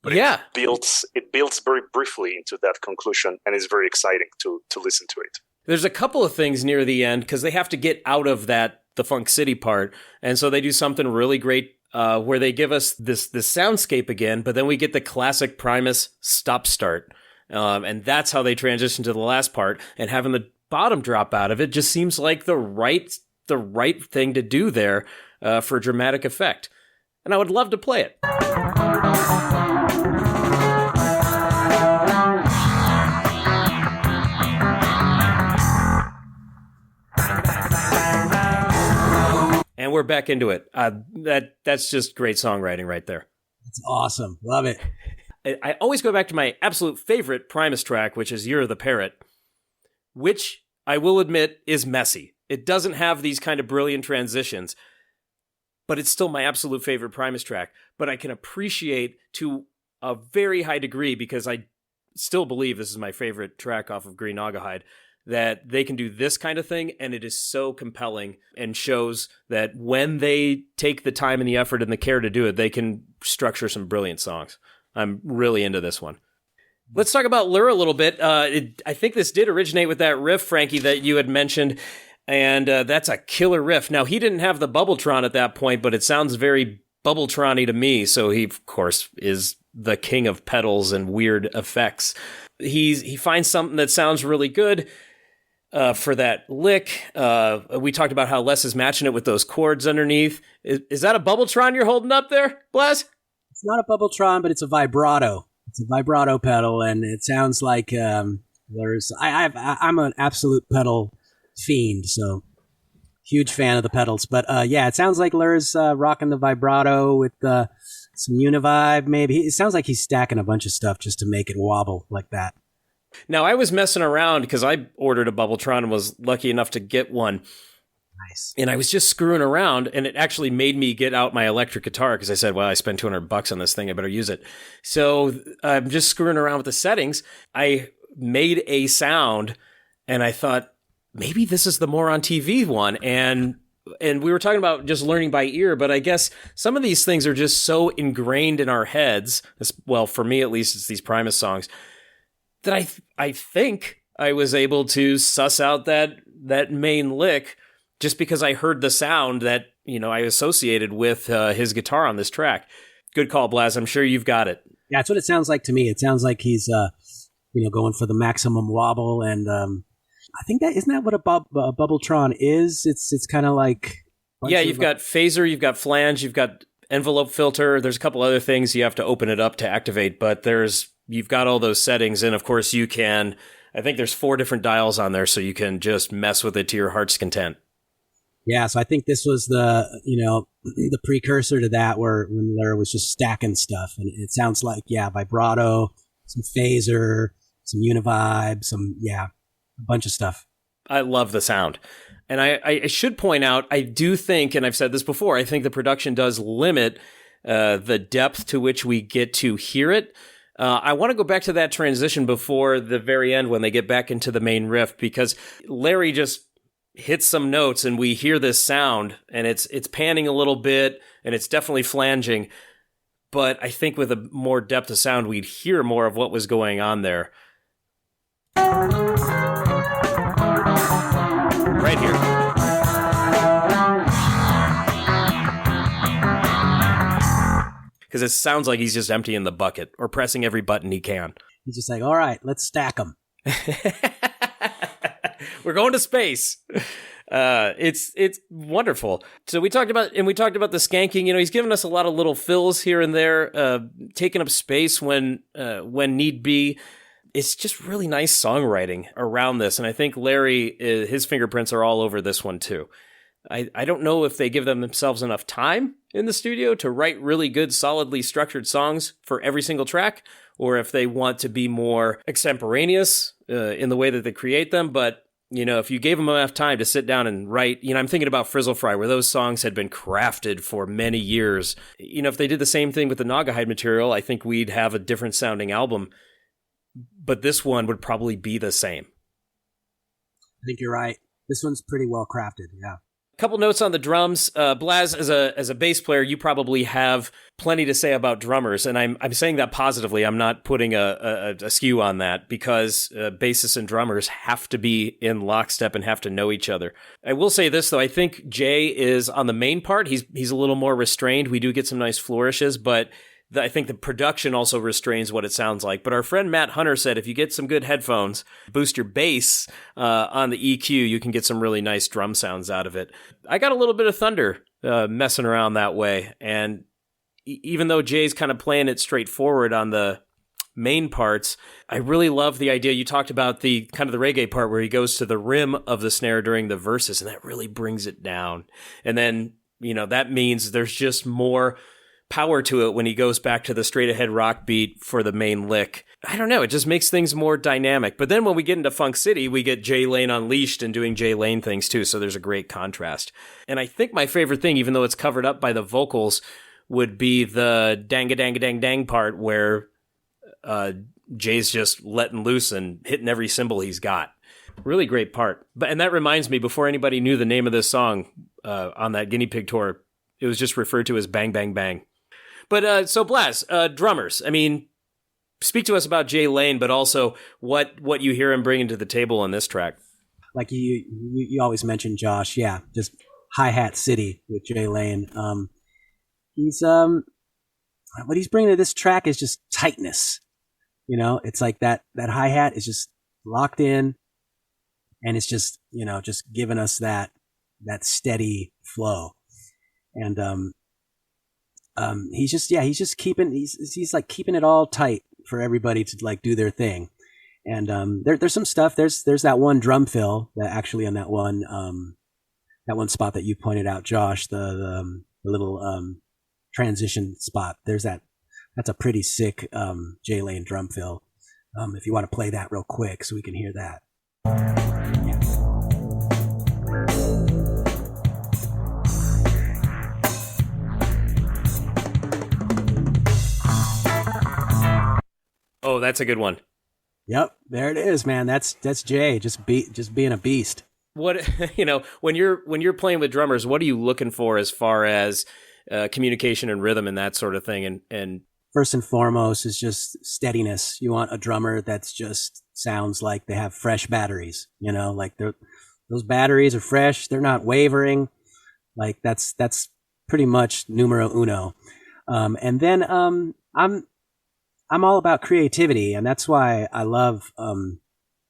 But yeah. It builds very briefly into that conclusion, and it's very exciting to listen to it. There's a couple of things near the end, because they have to get out of the Funk City part, and so they do something really great where they give us this soundscape again, but then we get the classic Primus stop-start. And that's how they transition to the last part, and having the bottom drop out of it just seems like the right thing to do there for dramatic effect. And I would love to play it. And we're back into it. That's just great songwriting right there. That's awesome. Love it. I always go back to my absolute favorite Primus track, which is You're the Parrot, which I will admit is messy. It doesn't have these kind of brilliant transitions, but it's still my absolute favorite Primus track. But I can appreciate to a very high degree, because I still believe this is my favorite track off of Green Naugahyde, that they can do this kind of thing, and it is so compelling and shows that when they take the time and the effort and the care to do it, they can structure some brilliant songs. I'm really into this one. Let's talk about Lure a little bit. I think this did originate with that riff, Frankie, that you had mentioned, and that's a killer riff. Now, he didn't have the Bubbletron at that point, but it sounds very Bubbletron-y to me, so he, of course, is the king of pedals and weird effects. He finds something that sounds really good for that lick. We talked about how Les is matching it with those chords underneath. Is that a Bubbletron you're holding up there, Blas? It's not a Bubbletron, but it's a vibrato. It's a vibrato pedal, and it sounds like I'm an absolute pedal fiend, so huge fan of the pedals. But it sounds like Lure's rocking the vibrato with some Univibe, maybe. It sounds like he's stacking a bunch of stuff just to make it wobble like that. Now, I was messing around because I ordered a Bubbletron and was lucky enough to get one. Nice. And I was just screwing around, and it actually made me get out my electric guitar because I said, well, I spent $200 on this thing. I better use it. So I'm just screwing around with the settings. I made a sound, and I thought, maybe this is the Moron TV one. And we were talking about just learning by ear, but I guess some of these things are just so ingrained in our heads. Well, for me, at least, it's these Primus songs that I think I was able to suss out that main lick just because I heard the sound that, I associated with his guitar on this track. Good call, Blas. I'm sure you've got it. Yeah, that's what it sounds like to me. It sounds like he's, going for the maximum wobble, and I think isn't that what a Bubbletron is? It's kind of like you've got phaser, you've got flange, you've got envelope filter. There's a couple other things you have to open it up to activate, but you've got all those settings, and of course you can. I think there's 4 different dials on there, so you can just mess with it to your heart's content. Yeah, so I think this was the precursor to that, where when Larry was just stacking stuff, and it sounds like vibrato, some phaser, some univibe, a bunch of stuff. I love the sound. And I should point out, I do think, and I've said this before, I think the production does limit the depth to which we get to hear it. I want to go back to that transition before the very end when they get back into the main riff, because Larry just hits some notes and we hear this sound, and it's panning a little bit, and it's definitely flanging. But I think with a more depth of sound, we'd hear more of what was going on there. Right here. Because it sounds like he's just emptying the bucket or pressing every button he can. He's just like, all right, let's stack them. We're going to space. It's wonderful. So we talked about the skanking. He's given us a lot of little fills here and there, taking up space when need be. It's just really nice songwriting around this, and I think Larry, his fingerprints are all over this one too. I don't know if they give themselves enough time in the studio to write really good, solidly structured songs for every single track, or if they want to be more extemporaneous in the way that they create them. But, if you gave them enough time to sit down and write, I'm thinking about Frizzle Fry, where those songs had been crafted for many years. If they did the same thing with the Naugahyde material, I think we'd have a different sounding album. But this one would probably be the same. I think you're right. This one's pretty well crafted, yeah. Couple notes on the drums. Blas, as a bass player, you probably have plenty to say about drummers, and I'm saying that positively. I'm not putting a skew on that, because bassists and drummers have to be in lockstep and have to know each other. I will say this, though. I think Jay is on the main part. He's a little more restrained. We do get some nice flourishes, but I think the production also restrains what it sounds like. But our friend Matt Hunter said if you get some good headphones, boost your bass on the EQ, you can get some really nice drum sounds out of it. I got a little bit of thunder messing around that way. And even though Jay's kind of playing it straightforward on the main parts, I really love the idea. You talked about the kind of the reggae part where he goes to the rim of the snare during the verses, and that really brings it down. And then, that means there's just more power to it when he goes back to the straight ahead rock beat for the main lick. I don't know, it just makes things more dynamic. But then when we get into Funk City, we get Jay Lane unleashed and doing Jay Lane things too, so there's a great contrast. And I think my favorite thing, even though it's covered up by the vocals, would be the dang-a-dang-a-dang-dang part where Jay's just letting loose and hitting every cymbal he's got. Really great part. And that reminds me, before anybody knew the name of this song on that Guinea Pig tour, it was just referred to as Bang Bang Bang. But so Blas, drummers, speak to us about Jay Lane, but also what you hear him bringing to the table on this track. Like you always mention, Josh, just Hi-Hat City with Jay Lane. He's what he's bringing to this track is just tightness. It's like that hi-hat is just locked in, and it's just just giving us that steady flow. And he's just keeping it all tight for everybody to like do their thing. And there's some stuff. There's that one drum fill that actually on that one spot that you pointed out, Josh, the little transition spot. That's a pretty sick Jay Lane drum fill. If you want to play that real quick so we can hear that. Oh, that's a good one. Yep, there it is, man. That's Jay, just being a beast. What when you're playing with drummers, what are you looking for as far as communication and rhythm and that sort of thing? And first and foremost is just steadiness. You want a drummer that's just sounds like they have fresh batteries. Like those batteries are fresh. They're not wavering. Like that's pretty much numero uno. And then I'm all about creativity, and that's why I love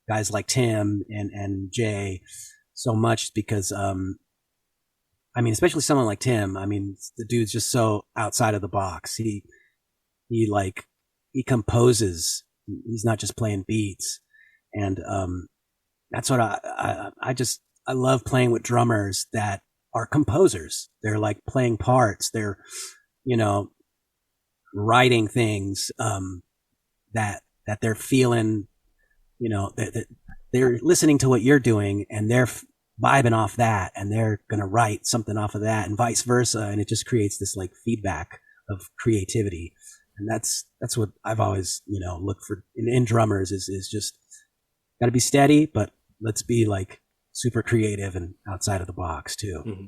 guys like Tim and Jay so much, because especially someone like Tim. The dude's just so outside of the box. He composes. He's not just playing beats, and that's what I love playing with drummers that are composers. They're like playing parts. They're writing things that they're feeling. They're listening to what you're doing, and they're vibing off that, and they're gonna write something off of that, and vice versa, and it just creates this like feedback of creativity. And that's what I've always, looked for in drummers is just got to be steady, but let's be like super creative and outside of the box too. Mm-hmm.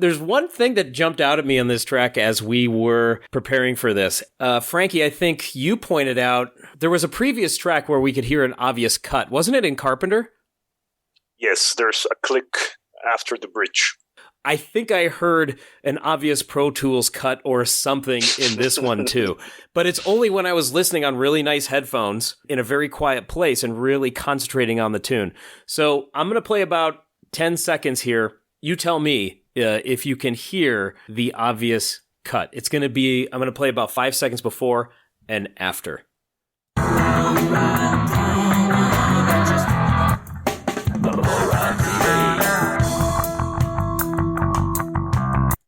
There's one thing that jumped out at me on this track as we were preparing for this. Frankie, I think you pointed out there was a previous track where we could hear an obvious cut. Wasn't it in Carpenter? Yes, there's a click after the bridge. I think I heard an obvious Pro Tools cut or something in this one too, but it's only when I was listening on really nice headphones in a very quiet place and really concentrating on the tune. So I'm going to play about 10 seconds here. You tell me if you can hear the obvious cut. I'm going to play about 5 seconds before and after.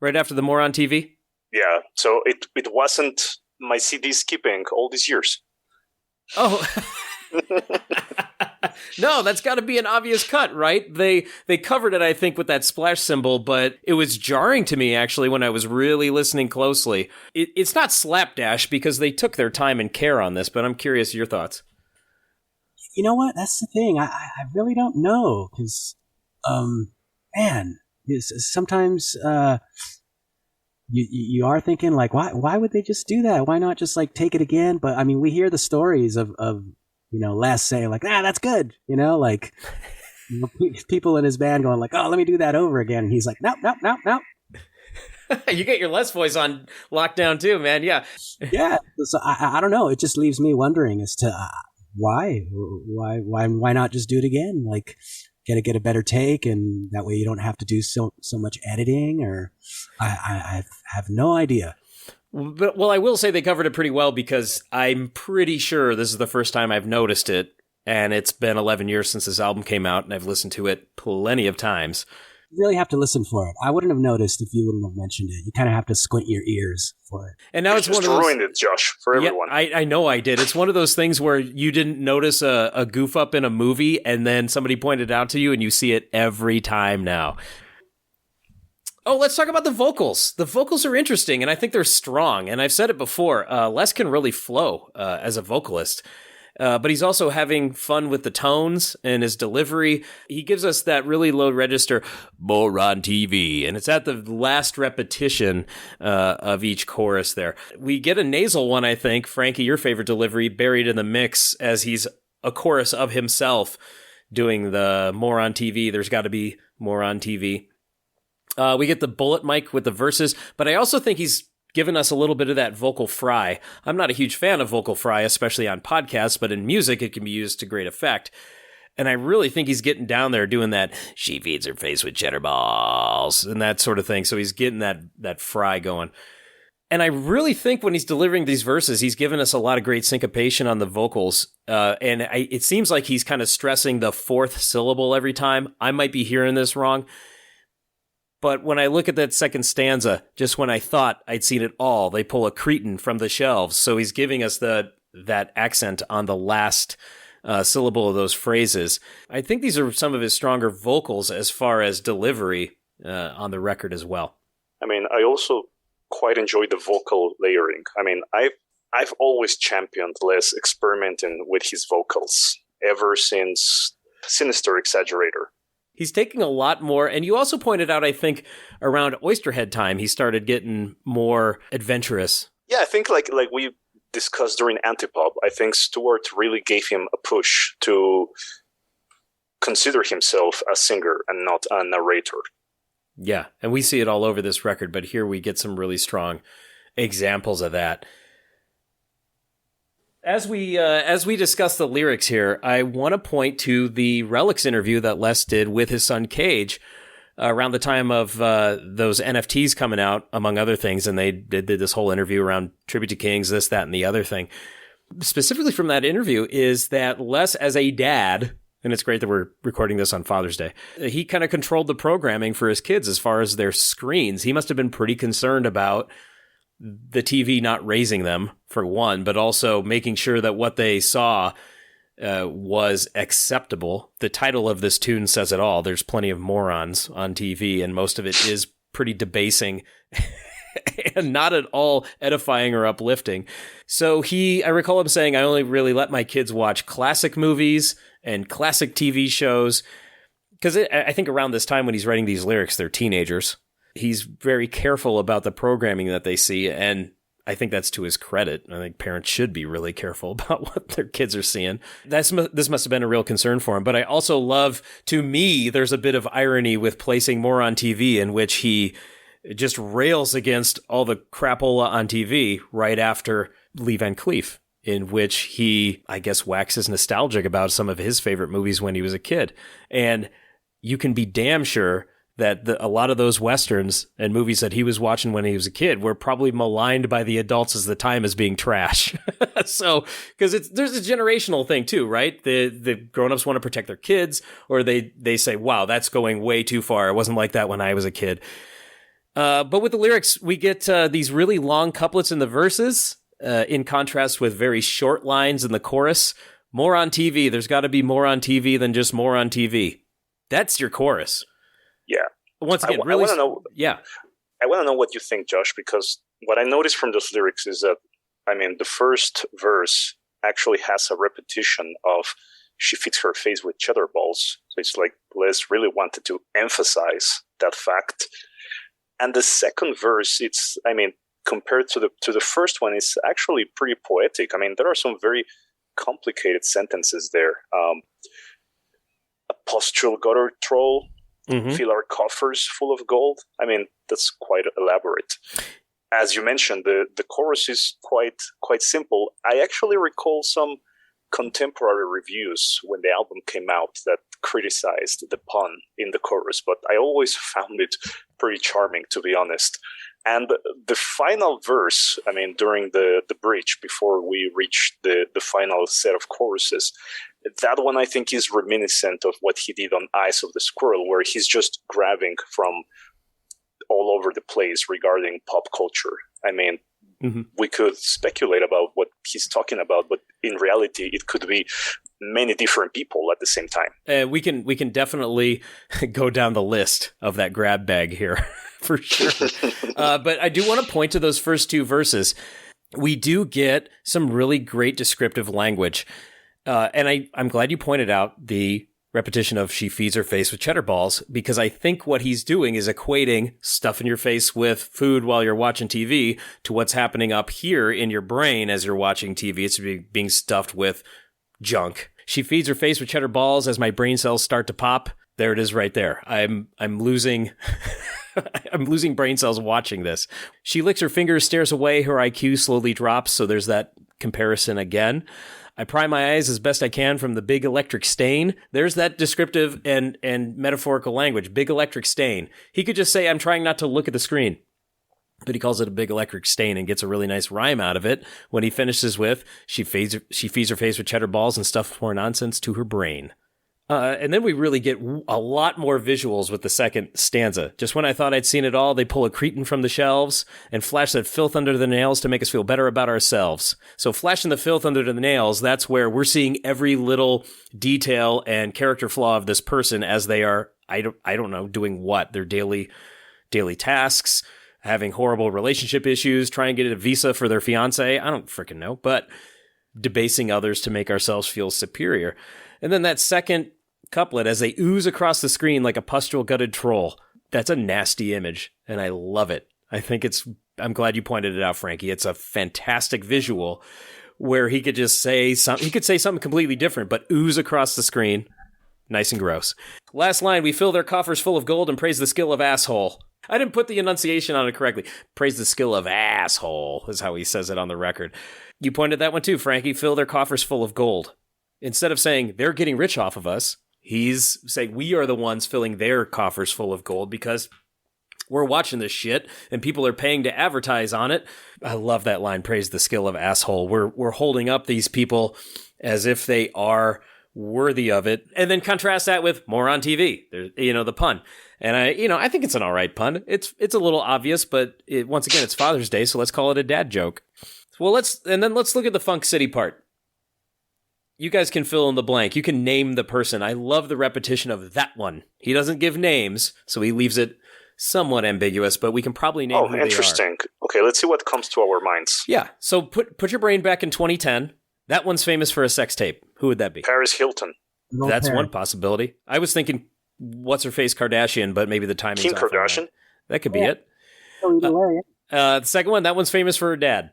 Right after the Moron TV? Yeah, so it wasn't my CD skipping all these years. Oh. No, that's got to be an obvious cut, right? They covered it, I think, with that splash cymbal, but it was jarring to me, actually, when I was really listening closely. It's not slapdash because they took their time and care on this, but I'm curious your thoughts. You know what? That's the thing. I really don't know, because, sometimes you are thinking like, why would they just do that? Why not just like take it again? But we hear the stories of Les saying like, that's good, people in his band going like, oh, let me do that over again, and he's like, nope. You get your Les voice on lockdown too, man. Yeah. So I don't know. It just leaves me wondering as to why not just do it again? Like, get a better take, and that way you don't have to do so much editing. Or I have no idea. Well, I will say they covered it pretty well, because I'm pretty sure this is the first time I've noticed it, and it's been 11 years since this album came out, and I've listened to it plenty of times. You really have to listen for it. I wouldn't have noticed if you wouldn't have mentioned it. You kind of have to squint your ears for it. And now it's one of those... ruined it, Josh, for everyone. Yeah, I know I did. It's one of those things where you didn't notice a goof up in a movie, and then somebody pointed it out to you, and you see it every time now. Oh, let's talk about the vocals. The vocals are interesting, and I think they're strong. And I've said it before, Les can really flow as a vocalist. But he's also having fun with the tones and his delivery. He gives us that really low register, Moron TV, and it's at the last repetition of each chorus there. We get a nasal one, I think. Frankie, your favorite delivery, buried in the mix as he's a chorus of himself doing the Moron TV. There's got to be Moron TV. We get the bullet mic with the verses, but I also think he's given us a little bit of that vocal fry. I'm not a huge fan of vocal fry, especially on podcasts, but in music it can be used to great effect. And I really think he's getting down there doing that, she feeds her face with cheddar balls, and that sort of thing. So he's getting that fry going. And I really think when he's delivering these verses, he's given us a lot of great syncopation on the vocals. It seems like he's kind of stressing the fourth syllable every time. I might be hearing this wrong. But when I look at that second stanza, just when I thought I'd seen it all, they pull a cretin from the shelves. So he's giving us that accent on the last syllable of those phrases. I think these are some of his stronger vocals as far as delivery on the record as well. I also quite enjoy the vocal layering. I've always championed Les experimenting with his vocals ever since Sinister Exaggerator. He's taking a lot more, and you also pointed out, I think, around Oysterhead time, he started getting more adventurous. Yeah, I think like we discussed during Antipop, I think Stewart really gave him a push to consider himself a singer and not a narrator. Yeah, and we see it all over this record, but here we get some really strong examples of that. As we discuss the lyrics here, I want to point to the Relics interview that Les did with his son Cage around the time of those NFTs coming out, among other things, and they did this whole interview around Tribute to Kings, this, that, and the other thing. Specifically from that interview is that Les, as a dad, and it's great that we're recording this on Father's Day, he kind of controlled the programming for his kids as far as their screens. He must have been pretty concerned about the TV not raising them, for one, but also making sure that what they saw was acceptable. The title of this tune says it all. There's plenty of morons on TV, and most of it is pretty debasing and not at all edifying or uplifting. So I recall him saying, I only really let my kids watch classic movies and classic TV shows. Because I think around this time when he's writing these lyrics, they're teenagers. He's very careful about the programming that they see, and I think that's to his credit. I think parents should be really careful about what their kids are seeing. This must have been a real concern for him. But I also love, to me, there's a bit of irony with placing Moron TV, in which he just rails against all the crapola on TV right after Lee Van Cleef, in which he, I guess, waxes nostalgic about some of his favorite movies when he was a kid. And you can be damn sure that a lot of those Westerns and movies that he was watching when he was a kid were probably maligned by the adults as the time as being trash. So, because there's a generational thing too, right? The grown-ups want to protect their kids, or they say, wow, that's going way too far. It wasn't like that when I was a kid. But with the lyrics, we get these really long couplets in the verses, in contrast with very short lines in the chorus. More on TV. There's got to be more on TV than just more on TV. That's your chorus. Yeah. Once again, I want to know. Yeah. I want to know what you think, Josh, because what I noticed from those lyrics is that, I mean, the first verse actually has a repetition of "she feeds her face with cheddar balls." So it's like Les really wanted to emphasize that fact. And the second verse, it's, I mean, compared to the first one, it's actually pretty poetic. I mean, there are some very complicated sentences there. A pustule gutter troll. Mm-hmm. Fill our coffers full of gold. I mean, that's quite elaborate. As you mentioned, the chorus is quite simple. I actually recall some contemporary reviews when the album came out that criticized the pun in the chorus, but I always found it pretty charming, to be honest. And the final verse, I mean, during the bridge, before we reach the final set of choruses, that one I think is reminiscent of what he did on Eyes of the Squirrel, where he's just grabbing from all over the place regarding pop culture. I mean, mm-hmm. We could speculate about what he's talking about, but in reality, it could be many different people at the same time. We can definitely go down the list of that grab bag here, for sure. But I do want to point to those first two verses. We do get some really great descriptive language. And I'm glad you pointed out the repetition of "she feeds her face with cheddar balls," because I think what he's doing is equating stuffing your face with food while you're watching TV to what's happening up here in your brain as you're watching TV. It's being stuffed with junk. She feeds her face with cheddar balls as my brain cells start to pop. There it is right there. I'm losing I'm losing brain cells watching this. She licks her fingers, stares away, her IQ slowly drops, so there's that comparison again. I pry my eyes as best I can from the big electric stain. There's that descriptive and metaphorical language, big electric stain. He could just say, I'm trying not to look at the screen. But he calls it a big electric stain and gets a really nice rhyme out of it when he finishes with, she feeds her face with cheddar balls and stuffs more nonsense to her brain. And then we really get a lot more visuals with the second stanza. Just when I thought I'd seen it all, they pull a cretin from the shelves and flash that filth under the nails to make us feel better about ourselves. So flashing the filth under the nails, that's where we're seeing every little detail and character flaw of this person as they are, I don't know, doing what? Their daily tasks, having horrible relationship issues, trying to get a visa for their fiance. I don't freaking know, but debasing others to make ourselves feel superior. And then that second couplet, as they ooze across the screen like a pustule-gutted troll, that's a nasty image, and I love it. I'm glad you pointed it out, Frankie. It's a fantastic visual where he could just say something. He could say something completely different, but ooze across the screen. Nice and gross. Last line, we fill their coffers full of gold and praise the skill of asshole. I didn't put the enunciation on it correctly. Praise the skill of asshole is how he says it on the record. You pointed that one too, Frankie. Fill their coffers full of gold. Instead of saying they're getting rich off of us, he's saying we are the ones filling their coffers full of gold because we're watching this shit and people are paying to advertise on it. I love that line, praise the skill of asshole. We're holding up these people as if they are worthy of it. And then contrast that with Moron TV, the pun. And I think it's an all right pun. It's a little obvious, but once again, it's Father's Day, so let's call it a dad joke. Well, let's look at the Funk City part. You guys can fill in the blank. You can name the person. I love the repetition of that one. He doesn't give names, so he leaves it somewhat ambiguous, but we can probably name who they are. Oh, interesting. Okay, let's see what comes to our minds. Yeah, so put your brain back in 2010. That one's famous for a sex tape. Who would that be? Paris Hilton. That's one possibility. I was thinking, what's-her-face Kardashian, but maybe the timing's Kim off Kardashian? That could be it. The second one, that one's famous for her dad.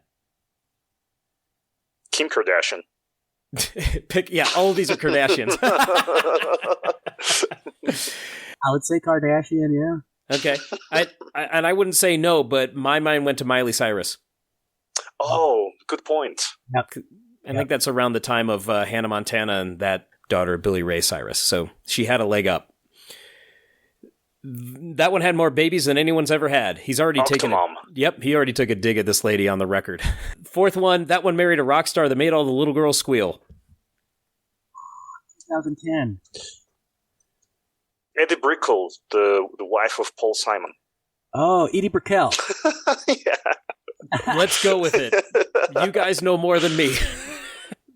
Kim Kardashian. All of these are Kardashians. I would say Kardashian, yeah. Okay. I wouldn't say no, but my mind went to Miley Cyrus. Oh, good point. Yep. I think that's around the time of Hannah Montana and that daughter, Billy Ray Cyrus. So she had a leg up. That one had more babies than anyone's ever had. He's already taken he already took a dig at this lady on the record. Fourth one, that one married a rock star that made all the little girls squeal. 2010. Eddie Brickell, the wife of Paul Simon. Oh, Edie Brickell. Yeah. Let's go with it. You guys know more than me.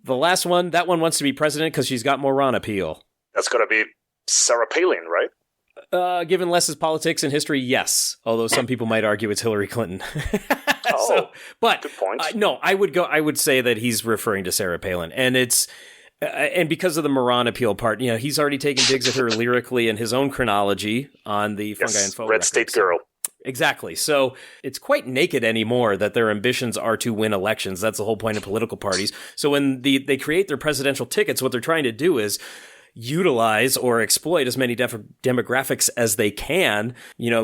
The last one, that one wants to be president because she's got Moron appeal. That's got to be Sarah Palin, right? Given Les's politics and history, yes. Although some people might argue it's Hillary Clinton. Good point. No, I would say that he's referring to Sarah Palin, and it's and because of the Moron appeal part, he's already taken digs at her lyrically in his own chronology on the Fungi and Foe Red record, State Girl. Exactly. So it's quite naked anymore that their ambitions are to win elections. That's the whole point of political parties. So when they create their presidential tickets, what they're trying to do is utilize or exploit as many demographics as they can.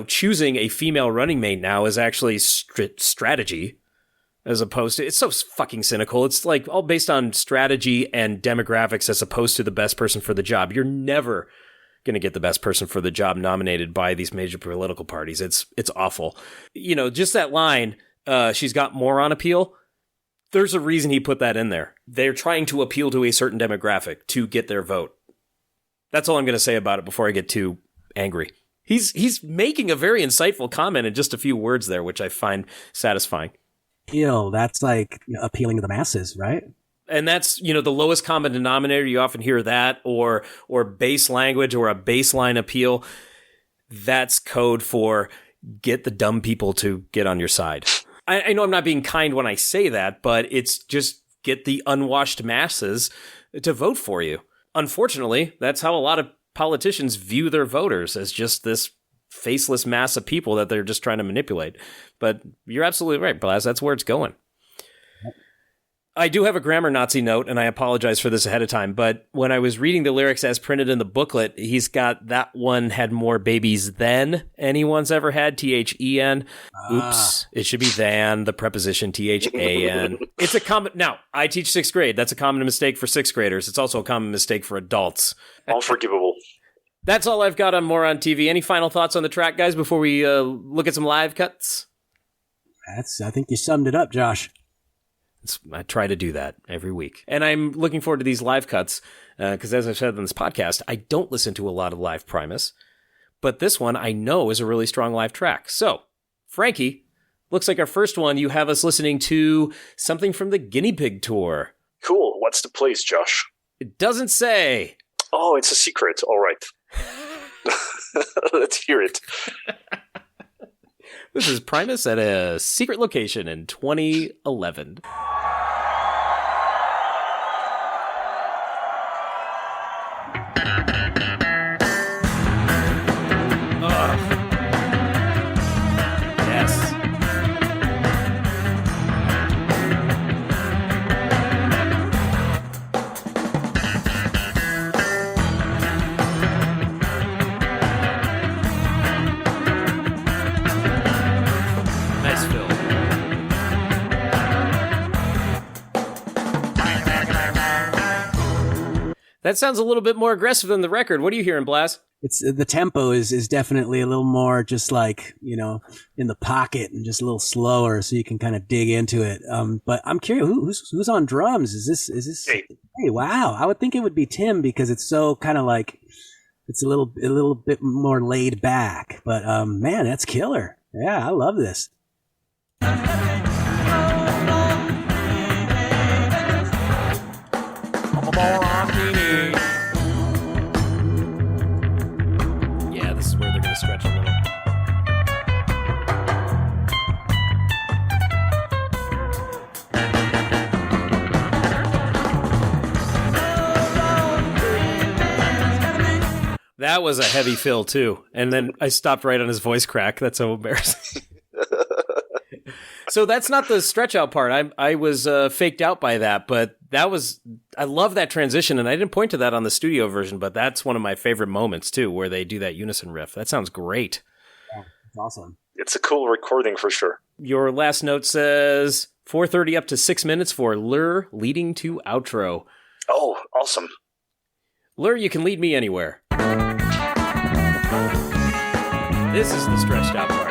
Choosing a female running mate now is actually strategy as opposed to, it's so fucking cynical. It's like all based on strategy and demographics as opposed to the best person for the job. You're never going to get the best person for the job nominated by these major political parties. It's awful. Just that line, she's got Moron appeal. There's a reason he put that in there. They're trying to appeal to a certain demographic to get their vote. That's all I'm going to say about it before I get too angry. He's making a very insightful comment in just a few words there, which I find satisfying. That's like appealing to the masses, right? And that's, the lowest common denominator. You often hear that or base language or a baseline appeal. That's code for get the dumb people to get on your side. I know I'm not being kind when I say that, but it's just get the unwashed masses to vote for you. Unfortunately, that's how a lot of politicians view their voters, as just this faceless mass of people that they're just trying to manipulate. But you're absolutely right, Blas. That's where it's going. I do have a grammar Nazi note, and I apologize for this ahead of time, but when I was reading the lyrics as printed in the booklet, he's got that one had more babies than anyone's ever had, THEN. Oops. It should be than, the preposition THAN. It's a common... Now, I teach 6th grade. That's a common mistake for 6th graders. It's also a common mistake for adults. Unforgivable. That's all I've got on Moron TV. Any final thoughts on the track, guys, before we look at some live cuts? I think you summed it up, Josh. I try to do that every week. And I'm looking forward to these live cuts because, as I've said on this podcast, I don't listen to a lot of live Primus. But this one I know is a really strong live track. So, Frankie, looks like our first one, you have us listening to something from the Guinea Pig Tour. Cool. What's the place, Josh? It doesn't say. Oh, it's a secret. All right. Let's hear it. This is Primus at a secret location in 2011. Yes. Nice fill. That sounds a little bit more aggressive than the record. What are you hearing, Blas? It's the tempo is definitely a little more just like, in the pocket and just a little slower, so you can kind of dig into it. But I'm curious, who's on drums? Is this? Hey, wow! I would think it would be Tim because it's so kind of like it's a little bit more laid back. But man, that's killer. Yeah, I love this. Yeah, this is where they're going to stretch a little. That was a heavy fill, too. And then I stopped right on his voice crack. That's so embarrassing. So that's not the stretch out part. I was faked out by that, but I love that transition, and I didn't point to that on the studio version, but that's one of my favorite moments, too, where they do that unison riff. That sounds great. Yeah, it's awesome. It's a cool recording for sure. Your last note says 4:30 up to 6 minutes for Lure leading to outro. Oh, awesome. Lure, you can lead me anywhere. This is the stretched out part.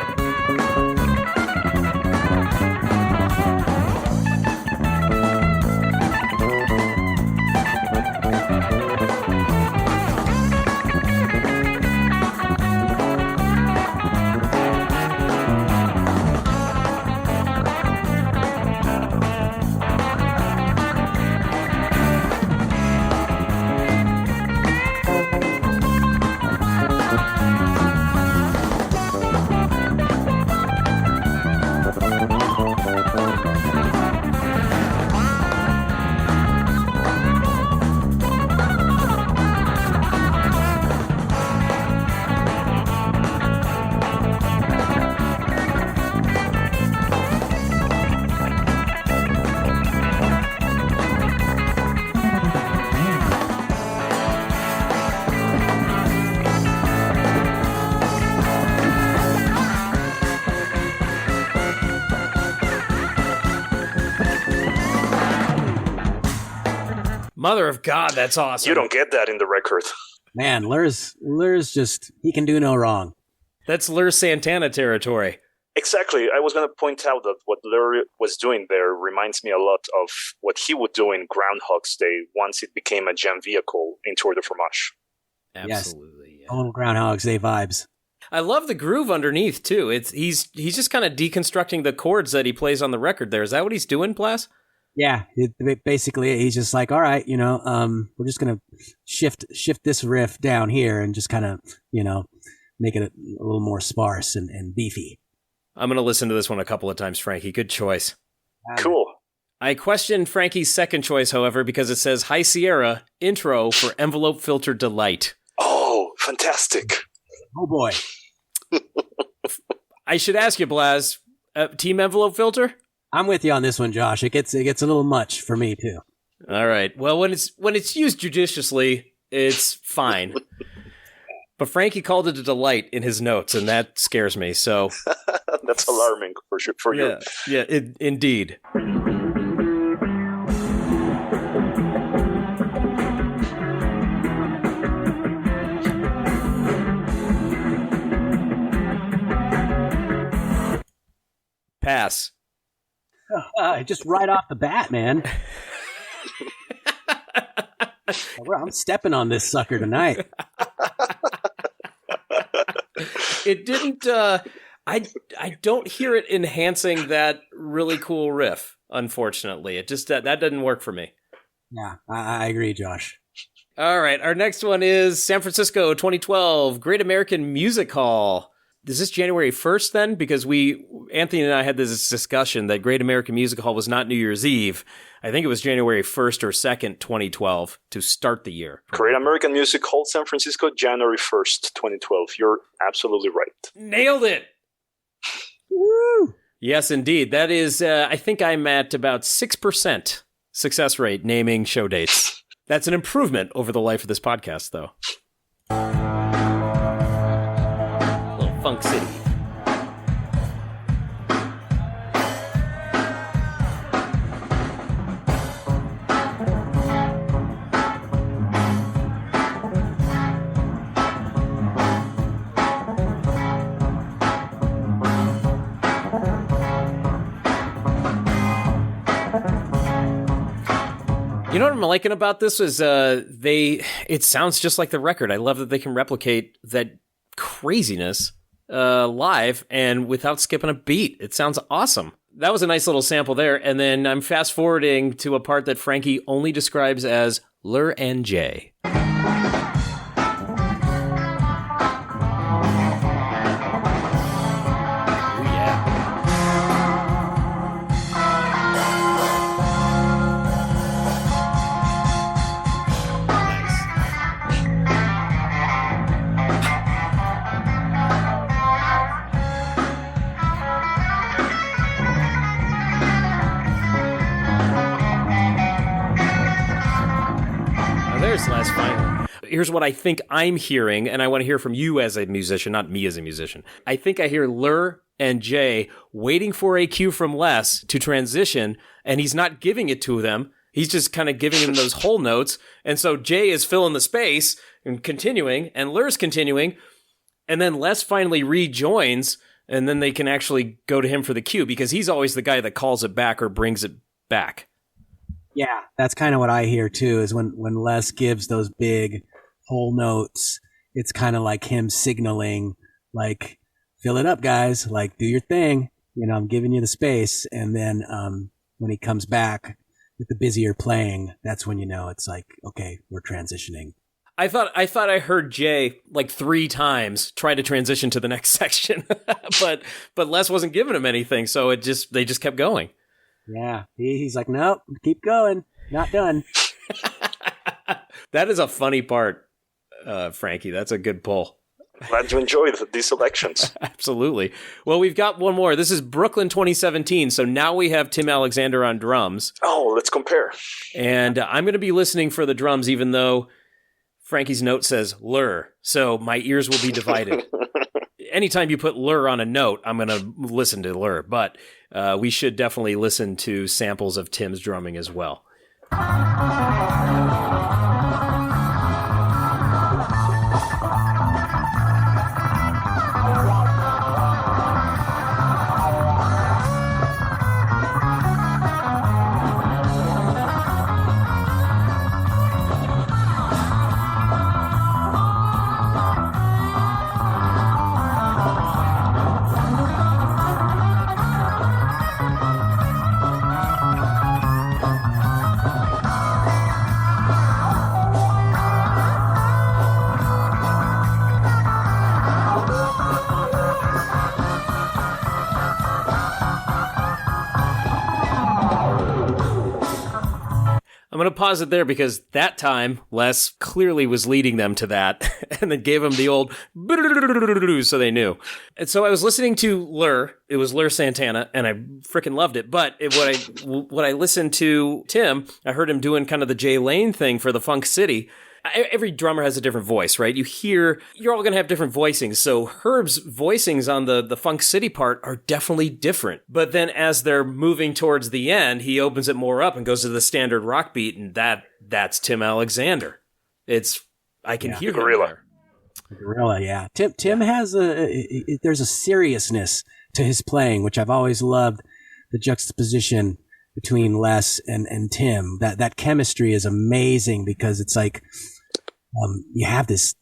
Mother of God, that's awesome. You don't get that in the record. Man, Lure's just, he can do no wrong. That's Lure Santana territory. Exactly. I was going to point out that what Lure was doing there reminds me a lot of what he would do in Groundhog's Day once it became a jam vehicle in Tour de Fromage. Absolutely. Yes. Total Groundhog's Day vibes. I love the groove underneath, too. He's just kind of deconstructing the chords that he plays on the record there. Is that what he's doing, Blas? Yeah, basically he's just like, all right, we're just gonna shift this riff down here and just kind of, make it a little more sparse and beefy. I'm gonna listen to this one a couple of times, Frankie. Good choice. Cool. I questioned Frankie's second choice, however, because it says High Sierra intro for Envelope Filter Delight. Oh, fantastic. Oh boy. I should ask you, Blas, Team Envelope Filter? I'm with you on this one, Josh. It gets a little much for me too. All right. Well, when it's used judiciously, it's fine. But Frankie called it a delight in his notes, and that scares me. So that's alarming for sure for you. Yeah, indeed. Pass. Just right off the bat, man. I'm stepping on this sucker tonight. It didn't. I don't hear it enhancing that really cool riff. Unfortunately, it just that didn't work for me. Yeah, I agree, Josh. All right, our next one is San Francisco 2012 Great American Music Hall. Is this January 1st then? Because Anthony and I had this discussion that Great American Music Hall was not New Year's Eve. I think it was January 1st or 2nd, 2012 to start the year. Great American Music Hall, San Francisco, January 1st, 2012. You're absolutely right. Nailed it. Woo! Yes, indeed. That is, I think I'm at about 6% success rate naming show dates. That's an improvement over the life of this podcast, though. Little Funk City. You know what I'm liking about this is it sounds just like the record. I love that they can replicate that craziness live and without skipping a beat. It sounds awesome. That was a nice little sample there. And then I'm fast forwarding to a part that Frankie only describes as Lur and J. Last final. Here's what I think I'm hearing, and I want to hear from you as a musician, not me as a musician. I think I hear Lur and Jay waiting for a cue from Les to transition, and he's not giving it to them. He's just kind of giving them those whole notes. And so Jay is filling the space and continuing, and Lur's continuing, and then Les finally rejoins, and then they can actually go to him for the cue, because he's always the guy that calls it back or brings it back. Yeah, that's kind of what I hear too, is when Les gives those big whole notes, it's kind of like him signaling, like, fill it up, guys, like, do your thing, I'm giving you the space. And then when he comes back with the busier playing, that's when it's like, okay, we're transitioning. I thought I heard Jay like 3 times try to transition to the next section, but Les wasn't giving him anything, so they just kept going. Yeah, he's like, nope, keep going, not done. That is a funny part, Frankie. That's a good pull. Glad you enjoyed these selections. Absolutely. Well, we've got one more. This is Brooklyn 2017, so now we have Tim Alexander on drums. Oh, let's compare. And I'm going to be listening for the drums, even though Frankie's note says Lur, so my ears will be divided. Anytime you put Lur on a note, I'm going to listen to Lur, but we should definitely listen to samples of Tim's drumming as well. I'm going to pause it there because that time Les clearly was leading them to that and then gave them the old so they knew. And so I was listening to Lur. It was Lur Santana, and I freaking loved it. But when I listened to Tim, I heard him doing kind of the Jay Lane thing for the Funk City. Every drummer has a different voice, right? You're all going to have different voicings. So Herb's voicings on the Funk City part are definitely different. But then as they're moving towards the end, he opens it more up and goes to the standard rock beat, and that's Tim Alexander. I can hear Gorilla. him there. Gorilla, yeah. Tim has there's a seriousness to his playing, which I've always loved, the juxtaposition between Les and Tim. That chemistry is amazing because it's like, you have this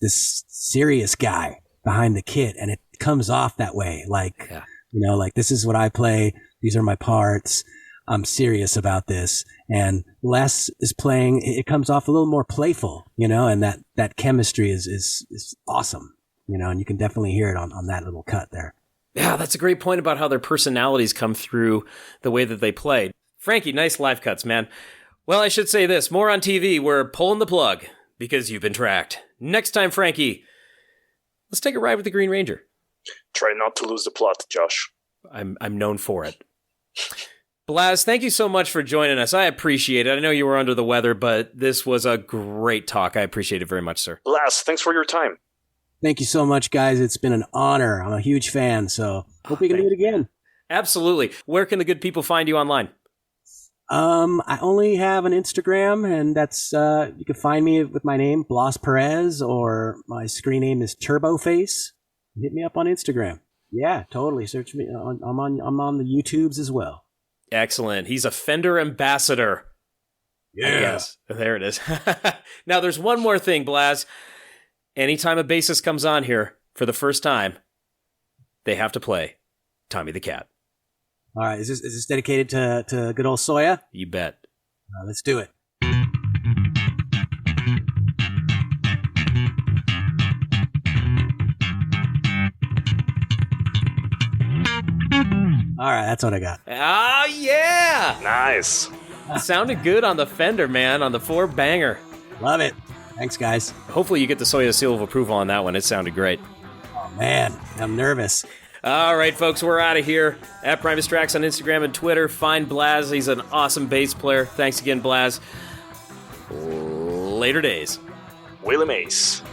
serious guy behind the kit, and it comes off that way. Like, like, this is what I play. These are my parts. I'm serious about this. And Les is playing, it comes off a little more playful, and that chemistry is awesome. and you can definitely hear it on that little cut there. Yeah, that's a great point about how their personalities come through the way that they play. Frankie, nice live cuts, man. Well, I should say this. Moron TV, we're pulling the plug because you've been tracked. Next time, Frankie, let's take a ride with the Green Ranger. Try not to lose the plot, Josh. I'm known for it. Blas, thank you so much for joining us. I appreciate it. I know you were under the weather, but this was a great talk. I appreciate it very much, sir. Blas, thanks for your time. Thank you so much, guys. It's been an honor. I'm a huge fan, so hope we can do it again. Absolutely. Where can the good people find you online? I only have an Instagram, and that's you can find me with my name, Blas Perez, or my screen name is Turboface. Hit me up on Instagram. Yeah, totally. Search me. I'm on the YouTubes as well. Excellent. He's a Fender ambassador. Yeah. Yes. There it is. Now, there's one more thing, Blas. Anytime a bassist comes on here for the first time, they have to play Tommy the Cat. All right. Is this dedicated to good old Soya? You bet. Let's do it. All right, that's what I got. Oh, yeah! Nice. Sounded good on the Fender, man, on the 4-banger. Love it. Thanks, guys. Hopefully you get the Soya seal of approval on that one. It sounded great. Oh, man, I'm nervous. All right, folks, we're out of here. At Primus Tracks on Instagram and Twitter. Find Blas. He's an awesome bass player. Thanks again, Blas. Later days. Willie Mace.